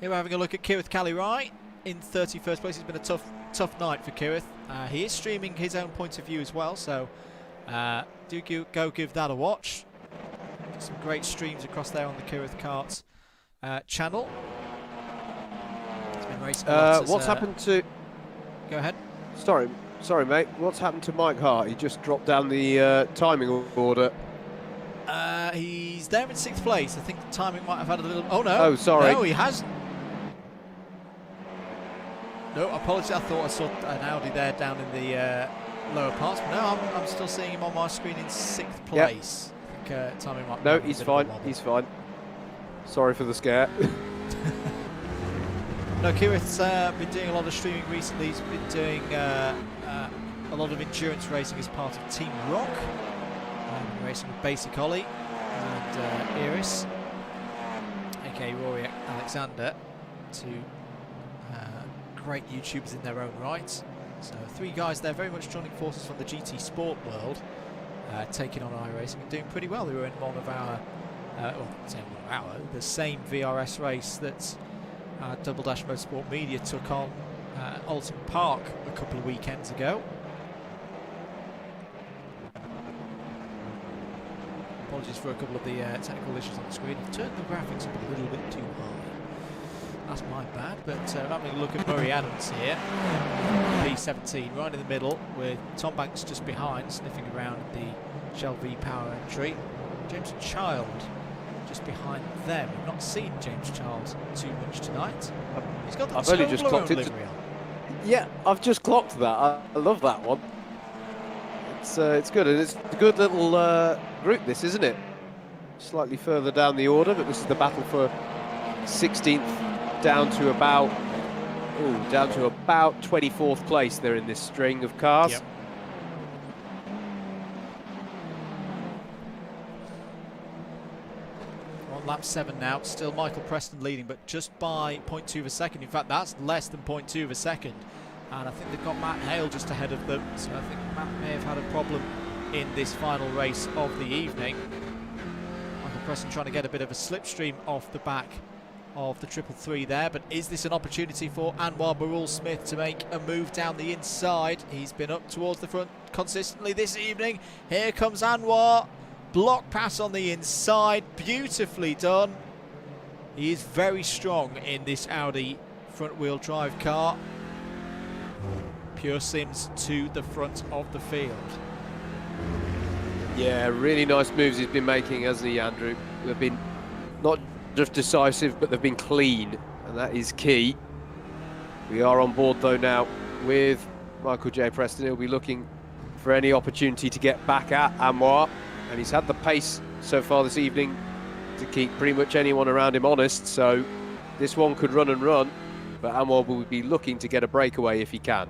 Here we're having a look at Kirith Calirai in 31st place. It's been a tough night for Kirith. He is streaming his own point of view as well, so go give that a watch. Some great streams across there on the Kirith Karts channel. He's been racing a lot what's happened to... Go ahead. Sorry, mate. What's happened to Mike Hart? He just dropped down the timing order. He's there in 6th place. I think the timing might have had a little... Oh, no. Oh, sorry. No, he hasn't. No, apologies. I thought I saw an Audi there down in the lower parts. But no, I'm still seeing him on my screen in 6th place. Yep. I think timing might... No, he's fine. He's fine. Sorry for the scare. No, Kirith's been doing a lot of streaming recently. He's been doing a lot of endurance racing as part of Team Rock. Racing with Basic Ollie and Iris, aka Rory Alexander, two great YouTubers in their own right. So 3 guys there very much joining forces from the GT Sport world, taking on iRacing and doing pretty well. They were in one of our, the same VRS race that Double Dash Motorsport Media took on Alton Park a couple of weekends ago. Apologies for a couple of the technical issues on the screen. I've turned the graphics up a little bit too high. That's my bad, but having a look at Murray Adams here. P17 right in the middle with Tom Banks just behind, sniffing around the Shell V power entry. James Child just behind them. We've not seen James Child too much tonight. He's got the I've only just clocked it. Yeah, I've just clocked that. I love that one. It's good, and it's a good little group, this, isn't it? Slightly further down the order, but this is the battle for 16th, down to about 24th place. They're in this string of cars. Yep. On lap 7 now, still Michael Preston leading, but just by 0.2 of a second. In fact, that's less than 0.2 of a second. And I think they've got Matt Hale just ahead of them, so I think Matt may have had a problem in this final race of the evening. Michael Preston trying to get a bit of a slipstream off the back of the 333 there, but is this an opportunity for Anwar Barul Smith to make a move down the inside? He's been up towards the front consistently this evening. Here comes Anwar, block pass on the inside, beautifully done. He is very strong in this Audi front wheel drive car. Pure Sims to the front of the field. Yeah, really nice moves he's been making, hasn't he, Andrew? They've been not just decisive, but they've been clean, and that is key. We are on board, though, now with Michael J. Preston. He'll be looking for any opportunity to get back at Anwar, and he's had the pace so far this evening to keep pretty much anyone around him honest, so this one could run and run, but Anwar will be looking to get a breakaway if he can.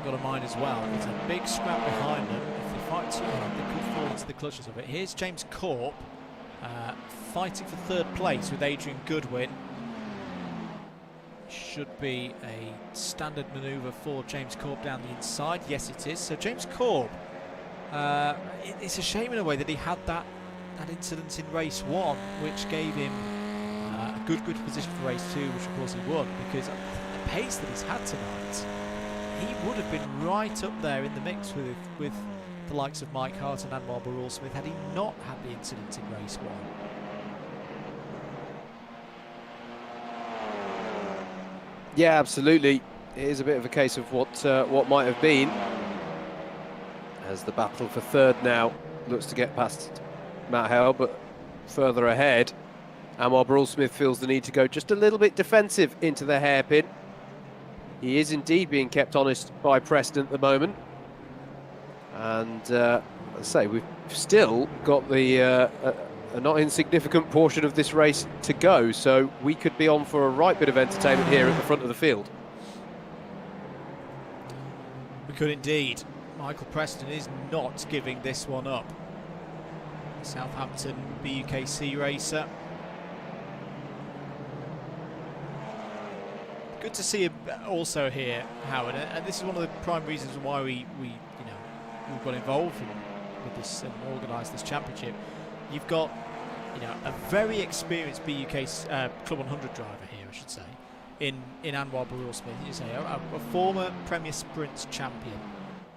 Got a mind as well. There's a big scrap behind them. If they fight too hard, they could fall into the clutches of it. Here's James Corp fighting for 3rd place with Adrian Goodwin. Should be a standard manoeuvre for James Corp down the inside. Yes, it is. So James Corp, it's a shame in a way that he had that incident in race 1, which gave him a good position for race 2, which of course he won, because the pace that he's had tonight, he would have been right up there in the mix with the likes of Mike Hart and Anwar Barul Smith had he not had the incident in race 1. Yeah, absolutely. It is a bit of a case of what might have been, as the battle for 3rd now looks to get past Matt Hale, but further ahead, Anwar Barul Smith feels the need to go just a little bit defensive into the hairpin. He is indeed being kept honest by Preston at the moment. And as I say, we've still got the a not insignificant portion of this race to go, so we could be on for a right bit of entertainment here at the front of the field. We could indeed. Michael Preston is not giving this one up. Southampton BUKC racer. Good to see him also here, Howard, and this is one of the prime reasons why we got involved with this and organised this championship. You've got a very experienced Club 100 driver here, I should say, in Anwar Barul-Smith. You say a former Premier Sprints champion,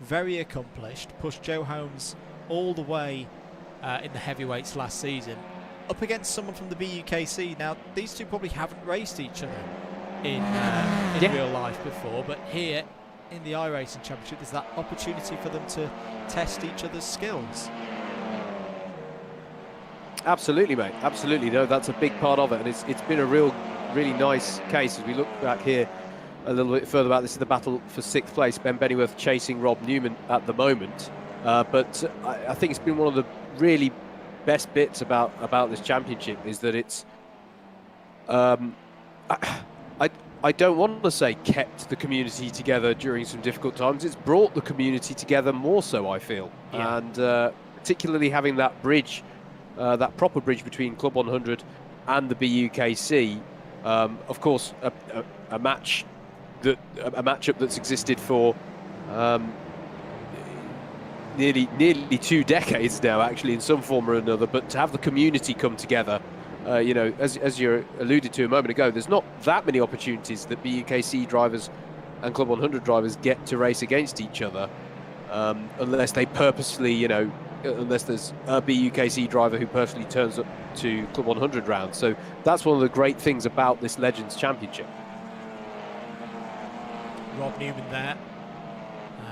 very accomplished, pushed Joe Holmes all the way in the heavyweights last season, up against someone from the BUKC. Now, these two probably haven't raced each other in real life before, but here in the iRacing Championship, there's that opportunity for them to test each other's skills. Absolutely, mate. Absolutely. No, that's a big part of it, and it's been a really nice case. As we look back here a little bit further back, this is the battle for 6th place. Ben Bennyworth chasing Rob Newman at the moment, but I think it's been one of the really best bits about this championship is that it's I don't want to say kept the community together during some difficult times. It's brought the community together more so, I feel, and particularly having that bridge. That proper bridge between Club 100 and the BUKC, of course, a matchup that's existed for nearly 2 decades now, actually, in some form or another. But to have the community come together, as you alluded to a moment ago, there's not that many opportunities that BUKC drivers and Club 100 drivers get to race against each other, unless they purposely, unless there's a BUKC driver who personally turns up to Club 100 rounds. So that's one of the great things about this Legends Championship. Rob Newman there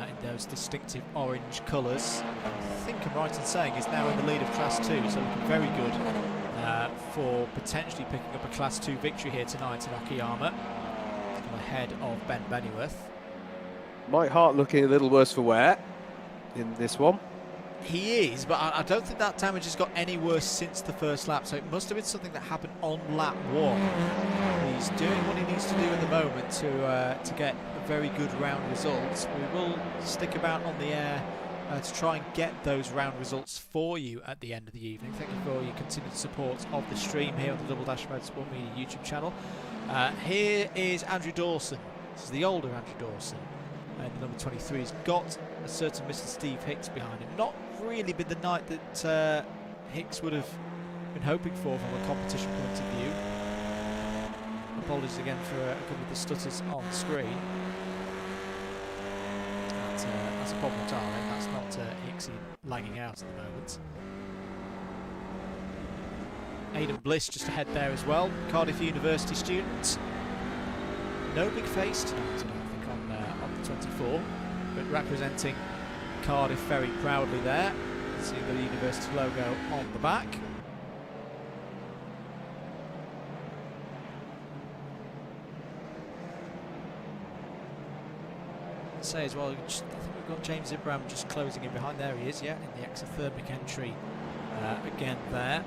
in those distinctive orange colours. I think I'm right in saying he's now in the lead of Class 2, so looking very good for potentially picking up a Class 2 victory here tonight in Okayama. Ahead of Ben Bennyworth. Mike Hart looking a little worse for wear in this one. He is, but I don't think that damage has got any worse since the first lap, so it must have been something that happened on lap 1. He's doing what he needs to do at the moment to get very good round results. We will stick about on the air to try and get those round results for you at the end of the evening. Thank you for your continued support of the stream here on the Double Dash Motorsport Media YouTube channel. Here is Andrew Dawson. This is the older Andrew Dawson. The number 23 has got a certain Mr. Steve Hicks behind him. Not really been the night that Hicks would have been hoping for from a competition point of view. Apologies again for a couple of the stutters on the screen. That's a problem at our end. That's not Hicksy lagging out at the moment. Aidan Bliss just ahead there as well. Cardiff University student. No big face tonight, I don't think, on the 24, but representing Cardiff very proudly there. You can see the university logo on the back. I'd say as well, I think we've got James Ibrahim just closing in behind. There he is, yeah, in the exothermic entry again there.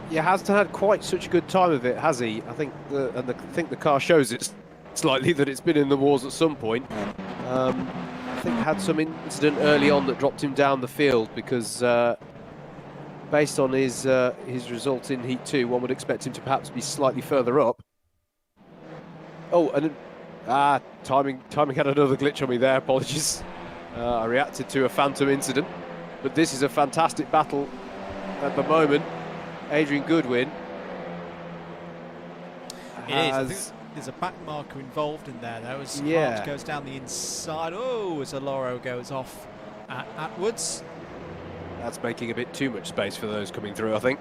Yeah, hasn't had quite such a good time of it, has he? I think the car shows it slightly that it's been in the wars at some point. I think had some incident early on that dropped him down the field because based on his result in Heat 2, one would expect him to perhaps be slightly further up. Oh, and timing had another glitch on me there, apologies. I reacted to a phantom incident, but this is a fantastic battle at the moment. Adrian Goodwin It is. I think there's a back marker involved in there, though, as Hart goes down the inside. Oh, as Aloro goes off at Atwoods. That's making a bit too much space for those coming through, I think.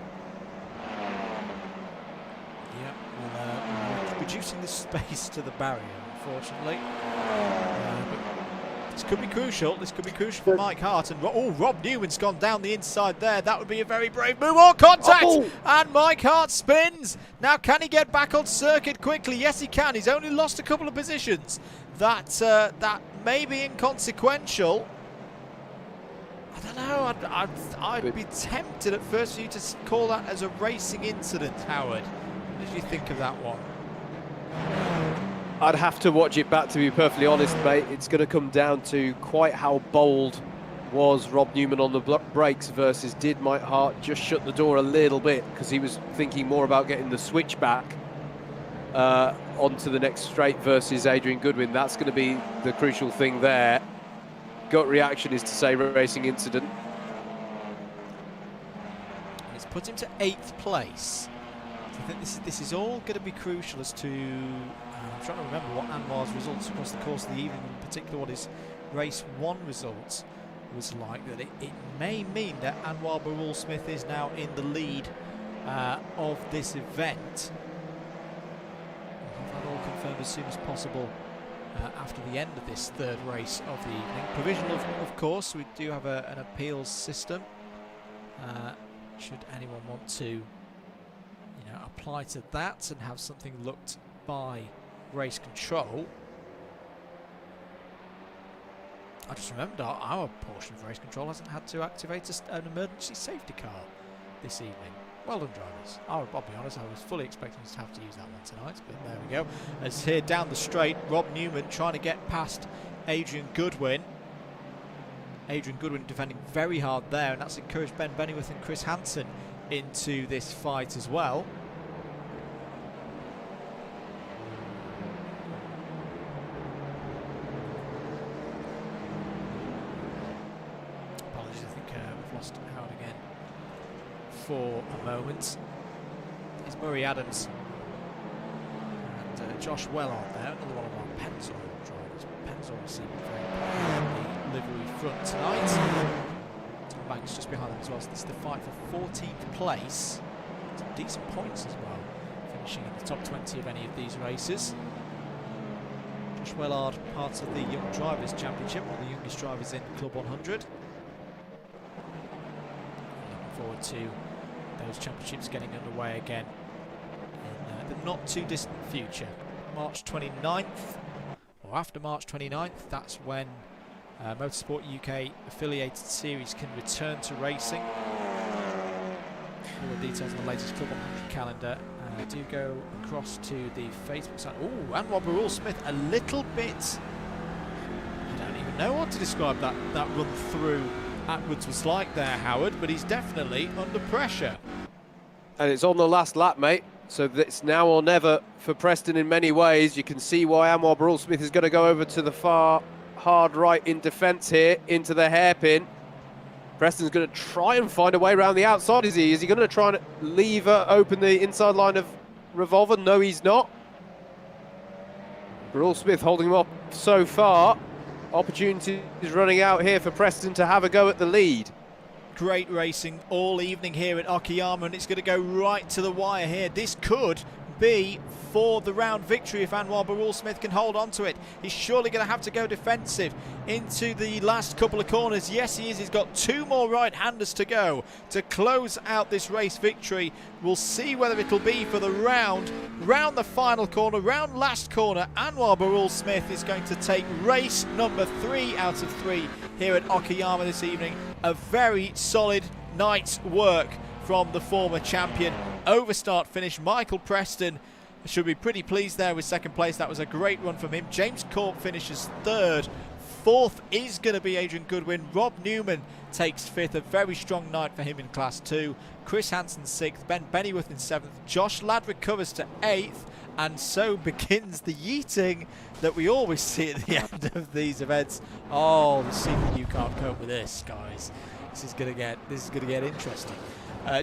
Yeah, reducing the space to the barrier, unfortunately. This could be crucial. This could be crucial for Mike Hart. And Rob Newman's gone down the inside there. That would be a very brave move. Oh, contact! And Mike Hart spins. Now, can he get back on circuit quickly? Yes, he can. He's only lost a couple of positions. That may be inconsequential. I don't know. I'd be tempted at first for you to call that as a racing incident, Howard. What did you think of that one? I'd have to watch it back, to be perfectly honest, mate. It's going to come down to quite how bold was Rob Newman on the brakes versus did Mike Hart just shut the door a little bit because he was thinking more about getting the switch back onto the next straight versus Adrian Goodwin. That's going to be the crucial thing there. Gut reaction is to say racing incident. put him to 8th place. So I think this is all going to be crucial as to... I'm trying to remember what Anwar's results across the course of the evening, in particular what his race 1 results was like. That it may mean that Anwar Barul Smith is now in the lead of this event. We'll have that all confirmed as soon as possible after the end of this 3rd race of the evening. Provisional, of course. We do have an appeals system. Should anyone want to, apply to that and have something looked by race control. I just remembered our portion of race control hasn't had to activate an emergency safety car this evening. Well done, drivers. I'll be honest, I was fully expecting us to have to use that one tonight, but there we go. As here down the straight, Rob Newman trying to get past Adrian Goodwin. Adrian Goodwin defending very hard there, and that's encouraged Ben Bennyworth and Chris Hansen into this fight as well. Apologies, I think we've lost Howard again for a moment. It's Murray Adams and Josh Wellard there, another one of our Pennzoil drivers. Pennzoil seemed very proud of the livery front tonight. Tom Banks just behind them as well, so this is the fight for 14th place. Some decent points as well, finishing in the top 20 of any of these races. Josh Wellard, part of the Young Drivers Championship, one of the youngest drivers in Club 100. Looking forward to those championships getting underway again in the not too distant future. March 29th, or after March 29th, that's when Motorsport UK affiliated series can return to racing. All the details on the latest Club 100 calendar do go across to the Facebook site. Oh, Anwar Barul Smith a little bit... I don't even know what to describe that run through Atwood's was like there, Howard, but he's definitely under pressure. And it's on the last lap, mate. So it's now or never for Preston in many ways. You can see why Anwar Barul Smith is going to go over to the far hard right in defence here, into the hairpin. Preston's going to try and find a way around the outside, is he? Is he going to try and lever open the inside line of Revolver? No, he's not. Barul Smith holding him up so far. Opportunity is running out here for Preston to have a go at the lead. Great racing all evening here at Okayama, and it's going to go right to the wire here. This could be for the round victory if Anwar Barul Smith can hold on to it. He's surely going to have to go defensive into the last couple of corners. Yes, he is. He's got 2 more right-handers to go to close out this race victory. We'll see whether it'll be for the round the final corner, round last corner. Anwar Barul Smith is going to take race number 3 out of 3 here at Okayama this evening. A very solid night's work from the former champion. Over start finish. Michael Preston should be pretty pleased there with 2nd place. That was a great run from him. James Corp finishes 3rd. 4th is going to be Adrian Goodwin. Rob Newman takes 5th. A very strong night for him in Class 2. Chris Hansen 6th. Ben Bennyworth in 7th. Josh Ladd recovers to 8th. And so begins the yeeting that we always see at the end of these events. Oh, the see that you can't cope with this, guys. This is going to get interesting.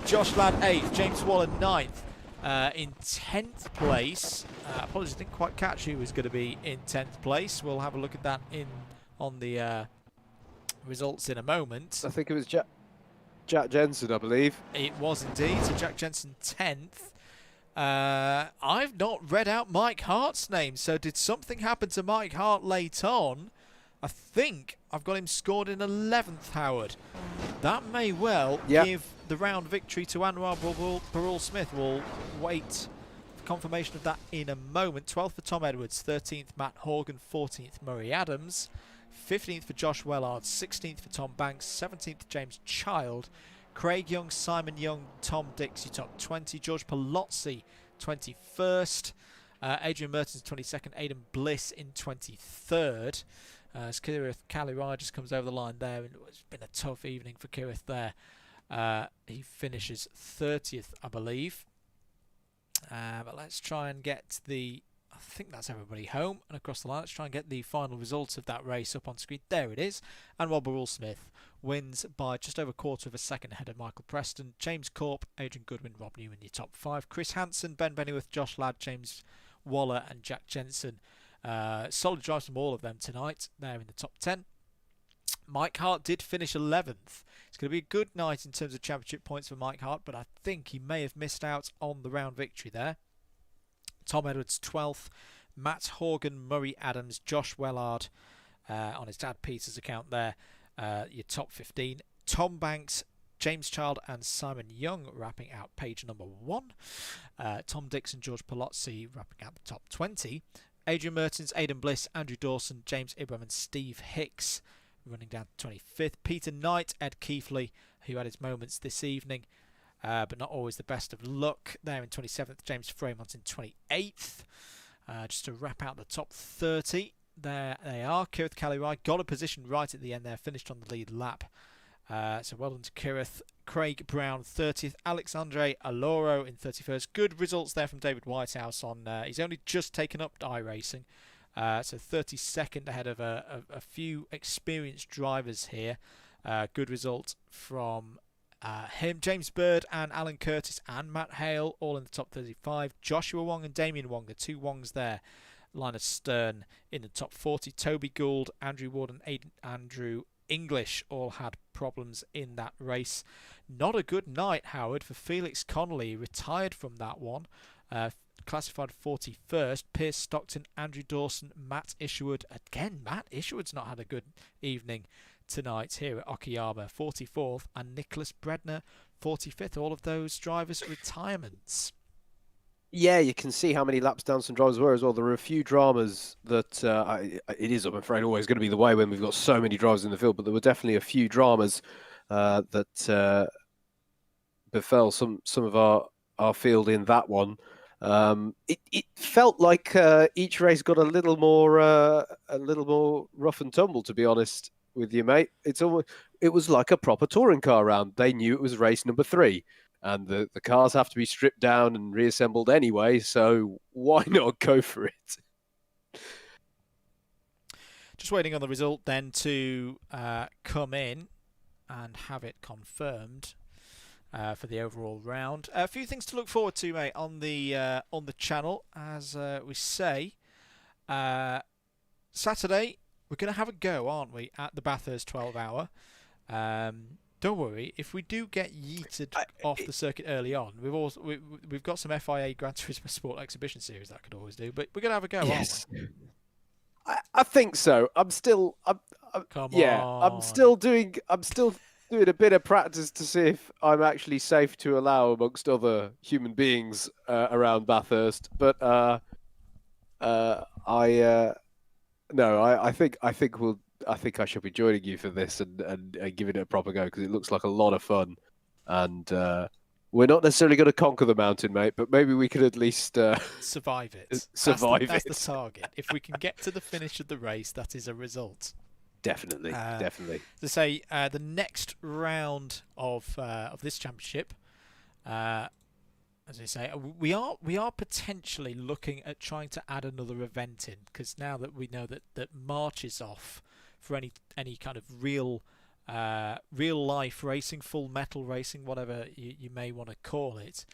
Josh Ladd 8th. James Waller 9th. In 10th place, apologies, didn't quite catch who was going to be in 10th place. We'll have a look at that on the results in a moment. I think it was Jack Jensen, I believe. It was indeed. So Jack Jensen 10th. I've not read out Mike Hart's name, so did something happen to Mike Hart late on? I think I've got him scored in 11th, Howard. That may well give the round victory to Anwar Barul Smith. We'll wait for confirmation of that in a moment. 12th for Tom Edwards, 13th Matt Horgan, 14th Murray Adams, 15th for Josh Wellard, 16th for Tom Banks, 17th James Child, Craig Young, Simon Young, Tom Dixie top 20, George Palozzi 21st, Adrian Mertens 22nd, Aidan Bliss in 23rd. As Kirith Kalirai just comes over the line there, and it's been a tough evening for Kirith there. He finishes 30th, I believe. But let's try and get the I think that's everybody home and across the line. Let's try and get the final results of that race up on screen. There it is. And Rob Smith wins by just over a quarter of a second ahead of Michael Preston. James Corp, Adrian Goodwin, Rob Newman, your top 5. Chris Hansen, Ben Bennyworth, Josh Ladd, James Waller and Jack Jensen. Solid drives from all of them tonight. They're in the top 10. Mike Hart did finish 11th. It's going to be a good night in terms of championship points for Mike Hart, but I think he may have missed out on the round victory there. Tom Edwards 12th, Matt Horgan, Murray Adams, Josh Wellard on his dad Peter's account there, your top 15. Tom Banks, James Child and Simon Young wrapping out page number 1. Tom Dixon, George Palozzi wrapping out the top 20. Adrian Mertens, Aidan Bliss, Andrew Dawson, James Ibram and Steve Hicks running down to 25th. Peter Knight, Ed Keefley, who had his moments this evening, but not always the best of luck. There in 27th, James Fremont in 28th. Just to wrap out the top 30, there they are. Kirith Kelly-Rye got a position right at the end there, finished on the lead lap. So well done to Kirith. Craig Brown 30th, Alexandre Aloro in 31st. Good results there from David Whitehouse on. He's only just taken up iRacing, so 32nd ahead of a few experienced drivers here. Good result from him, James Bird and Alan Curtis and Matt Hale all in the top 35. Joshua Wong and Damien Wong, the two Wongs there. Linus Stern in the top 40. Toby Gould, Andrew Ward and Andrew English all had problems in that race. Not a good night, Howard, for Felix Connolly. Retired from that one. Classified 41st. Pierce Stockton, Andrew Dawson, Matt Isherwood. Again, Matt Isherwood's not had a good evening tonight here at Okayama. 44th. And Nicholas Bredner, 45th. All of those drivers' retirements. Yeah, you can see how many laps down some drivers were as well. There are a few dramas that it is, I'm afraid, always going to be the way when we've got so many drivers in the field, but there were definitely a few dramas that befell some of our field in that one. It felt like each race got a little more rough and tumble, to be honest with you, mate. It was like a proper touring car round. They knew it was race number 3. And the cars have to be stripped down and reassembled anyway, so why not go for it? Just waiting on the result then to come in and have it confirmed for the overall round. A few things to look forward to, mate, on the channel. As we say, Saturday we're going to have a go, aren't we, at the Bathurst 12-hour. Don't worry, if we do get yeeted off the circuit early on, we've got some FIA Gran Turismo Sport Exhibition Series that could always do, but we're gonna have a go, yes. aren't we? I think so. I'm still doing a bit of practice to see if I'm actually safe to allow amongst other human beings around Bathurst. But I think I should be joining you for this and giving it a proper go, because it looks like a lot of fun. And we're not necessarily going to conquer the mountain, mate, but maybe we could at least survive it. That's the target. If we can get to the finish of the race, that is a result. Definitely. To say the next round of this championship, as I say, we are potentially looking at trying to add another event in, because now that we know that March is off for any kind of real life racing, full metal racing, whatever you may want to call it.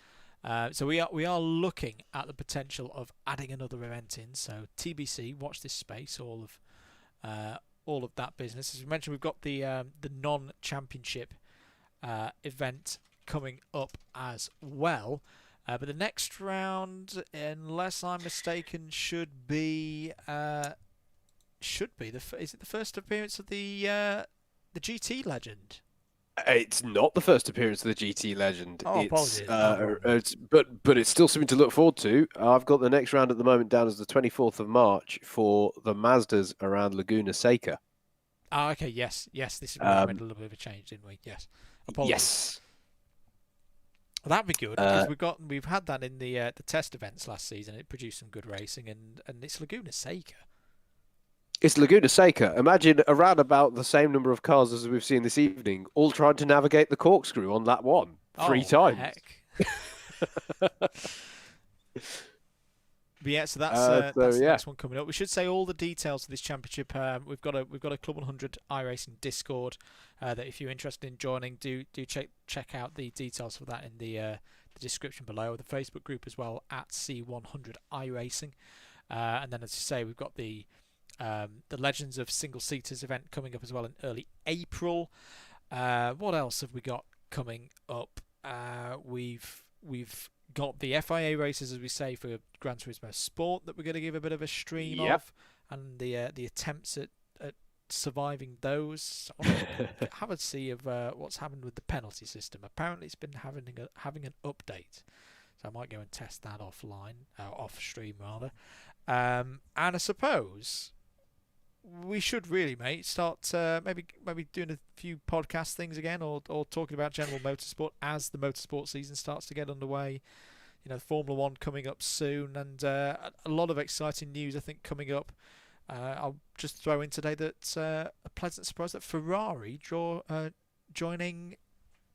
So we are looking at the potential of adding another event in. So TBC, watch this space. All of that business. As we mentioned, we've got the non-championship event coming up as well. But the next round, unless I'm mistaken, should be is it the first appearance of the GT Legend? It's not the first appearance of the GT Legend. Oh, apologies. But it's still something to look forward to. I've got the next round at the moment down as the 24th of March for the Mazdas around Laguna Seca. Ah, okay, yes. This is where we made a little bit of a change, didn't we? Yes. Apologies. Yes. Well, that'd be good, because we've had that in the test events last season. It produced some good racing, and it's Laguna Seca. It's Laguna Seca. Imagine around about the same number of cars as we've seen this evening, all trying to navigate the corkscrew on lap 1 3 times. Heck. But yeah, so So that's the yeah, next one coming up. We should say all the details of this championship. We've got a Club 100 iRacing Discord that if you're interested in joining, do check out the details for that in the description below. The Facebook group as well at C100 iRacing, and then as you say, we've got the Legends of Single Seaters event coming up as well in early April. What else have we got coming up? We've got the FIA races, as we say, for Gran Turismo Sport that we're going to give a bit of a stream of, and the attempts at surviving those. I want to have a see of what's happened with the penalty system. Apparently, it's been having an update, so I might go and test that offline, off stream rather. And I suppose we should really, mate, start maybe doing a few podcast things again, or talking about general motorsport as the motorsport season starts to get underway. You know, Formula One coming up soon, and a lot of exciting news I think coming up. I'll just throw in today that a pleasant surprise that Ferrari joining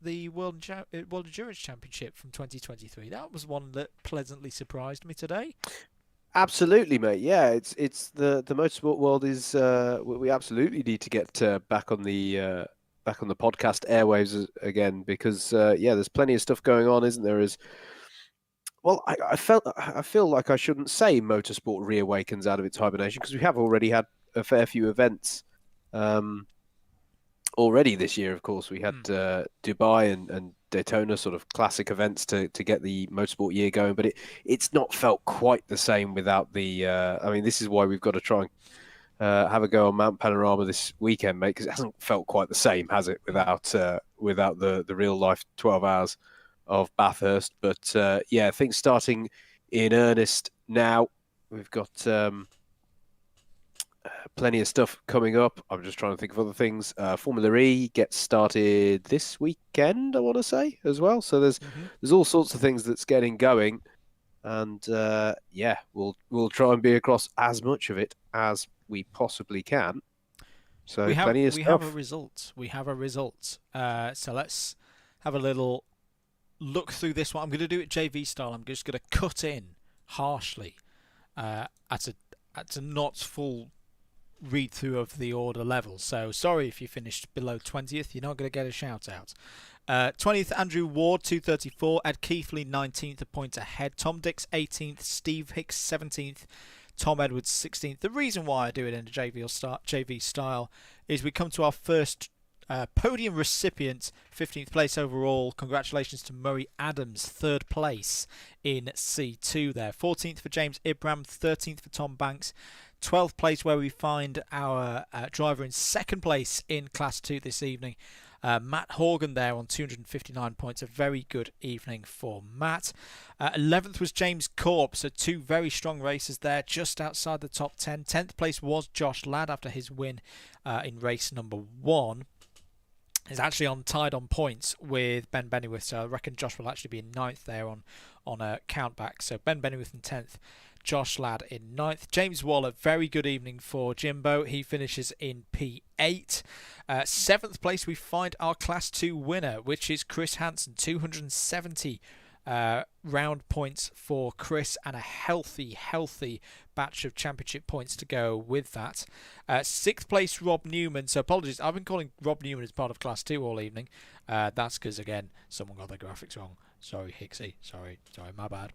the World Endurance Championship from 2023. That was one that pleasantly surprised me today. Absolutely, mate. Yeah, it's the motorsport world is we absolutely need to get back on the podcast airwaves again, because there's plenty of stuff going on, isn't there? Well, I feel like I shouldn't say motorsport reawakens out of its hibernation, because we have already had a fair few events already this year. Of course, we had Dubai and Daytona, sort of classic events to get the motorsport year going, but it's not felt quite the same without the I mean, this is why we've got to try and have a go on Mount Panorama this weekend, mate, because it hasn't felt quite the same, has it, without the real life 12 hours of Bathurst. But things starting in earnest now. We've got plenty of stuff coming up. I'm just trying to think of other things. Formula E gets started this weekend, I want to say, as well. So there's all sorts of things that's getting going, and we'll try and be across as much of it as we possibly can. So plenty of stuff. We have a result. So let's have a little look through this one. I'm going to do it JV style. I'm just going to cut in harshly at a not full read through of the order level. So sorry if you finished below 20th, you're not going to get a shout out. 20th, Andrew Ward, 234. Ed Keithley, 19th, a point ahead. Tom Dix, 18th. Steve Hicks, 17th. Tom Edwards, 16th. The reason why I do it in a JV style is we come to our first podium recipient, 15th place overall. Congratulations to Murray Adams, 3rd place in C2 there. 14th for James Ibram, 13th for Tom Banks. 12th place where we find our driver in 2nd place in Class 2 this evening. Matt Horgan there on 259 points. A very good evening for Matt. 11th was James Corp, so 2 very strong races there, just outside the top 10. 10th place was Josh Ladd after his win in race number 1. He's actually tied on points with Ben Bennyworth, so I reckon Josh will actually be in 9th there on a countback. So Ben Bennyworth in 10th. Josh Ladd in 9th. James Waller, very good evening for Jimbo. He finishes in P8. 7th place, we find our Class 2 winner, which is Chris Hansen. 270 round points for Chris, and a healthy batch of championship points to go with that. 6th place, Rob Newman. So apologies, I've been calling Rob Newman as part of Class 2 all evening. That's because, again, someone got their graphics wrong. Sorry, Hicksy. Sorry, my bad.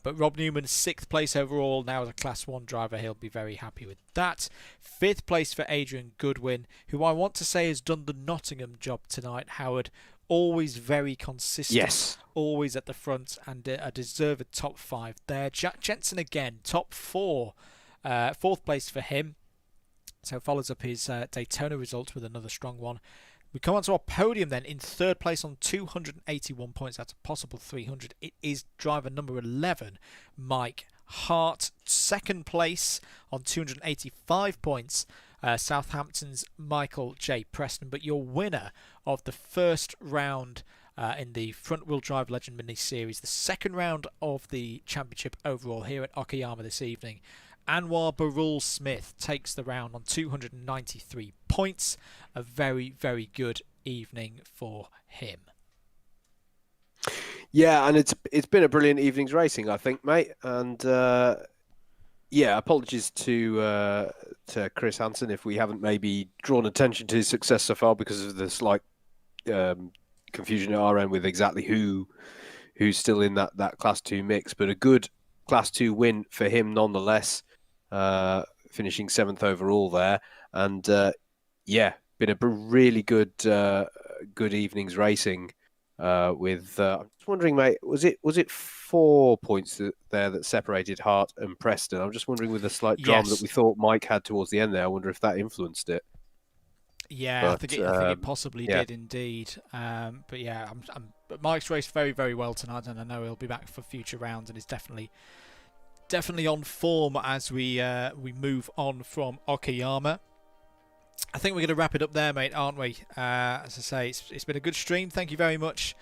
But Rob Newman, 6th place overall. Now as a Class 1 driver, he'll be very happy with that. 5th place for Adrian Goodwin, who I want to say has done the Nottingham job tonight, Howard. Always very consistent. Yes. Always at the front, and a deserved top 5 there. Jack Jensen again, top 4. 4th place for him. So follows up his Daytona result with another strong one. We come on to our podium then. In 3rd place on 281 points. That's a possible 300. It is driver number 11, Mike Hart. 2nd place on 285 points. Southampton's Michael J. Preston. But your winner of the first round in the front-wheel drive Legend Mini Series, the 2nd round of the championship overall here at Okayama this evening, Anwar Barul Smith takes the round on 293 points. A very, very good evening for him. Yeah, and it's been a brilliant evening's racing, I think, mate. And Yeah, apologies to Chris Hansen if we haven't maybe drawn attention to his success so far because of the slight confusion at our end with exactly who's still in that Class 2 mix. But a good Class 2 win for him nonetheless, finishing 7th overall there. And yeah, been a really good good evening's racing. With I'm just wondering, mate, was it 4 points there that separated Hart and Preston? I'm just wondering, with the slight drama that Yes. we thought Mike had towards the end there, I wonder if that influenced it. Yeah, But I think it possibly yeah, did indeed. But yeah, but Mike's raced very, very well tonight, and I know he'll be back for future rounds, and is definitely on form as we move on from Okayama. I think we're going to wrap it up there, mate, aren't we? As I say, it's been a good stream. Thank you very much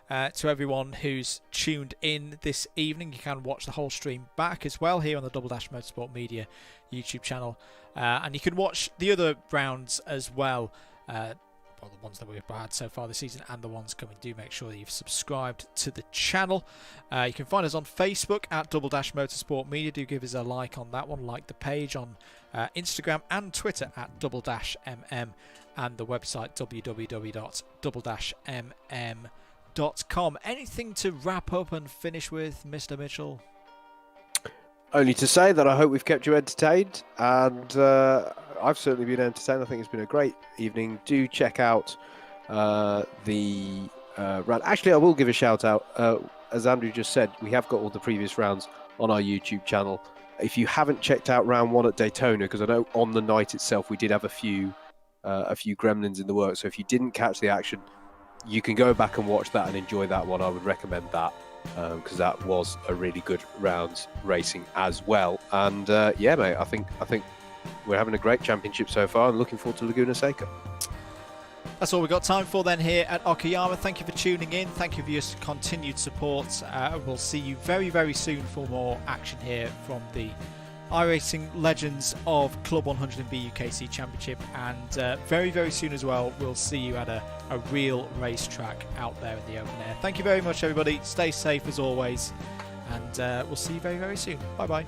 to everyone who's tuned in this evening. You can watch the whole stream back as well here on the Double Dash Motorsport Media YouTube channel. And you can watch the other rounds as well. Well, the ones that we've had so far this season and the ones coming. Do make sure that you've subscribed to the channel. You can find us on Facebook at Double Dash Motorsport Media. Do give us a like on that one. Like the page on Instagram and Twitter at Double Dash MM, and the website www.double-mm.com. Anything to wrap up and finish with, Mr. Mitchell? only to say that I hope we've kept you entertained, and I've certainly been entertained. I think it's been a great evening. Do check out the round. Actually, I will give a shout out. As Andrew just said, we have got all the previous rounds on our YouTube channel. If you haven't checked out round 1 at Daytona, because I know on the night itself we did have a few gremlins in the works, so if you didn't catch the action, you can go back and watch that and enjoy that one. I would recommend that, because that was a really good rounds racing as well. And yeah, mate, I think we're having a great championship so far, and looking forward to Laguna Seca. That's all we've got time for then here at Okayama. Thank you for tuning in. Thank you for your continued support. We'll see you very, very soon for more action here from the iRacing legends of Club 100 and BUKC Championship. And very, very soon as well, we'll see you at a real racetrack out there in the open air. Thank you very much, everybody. Stay safe as always. And we'll see you very, very soon. Bye-bye.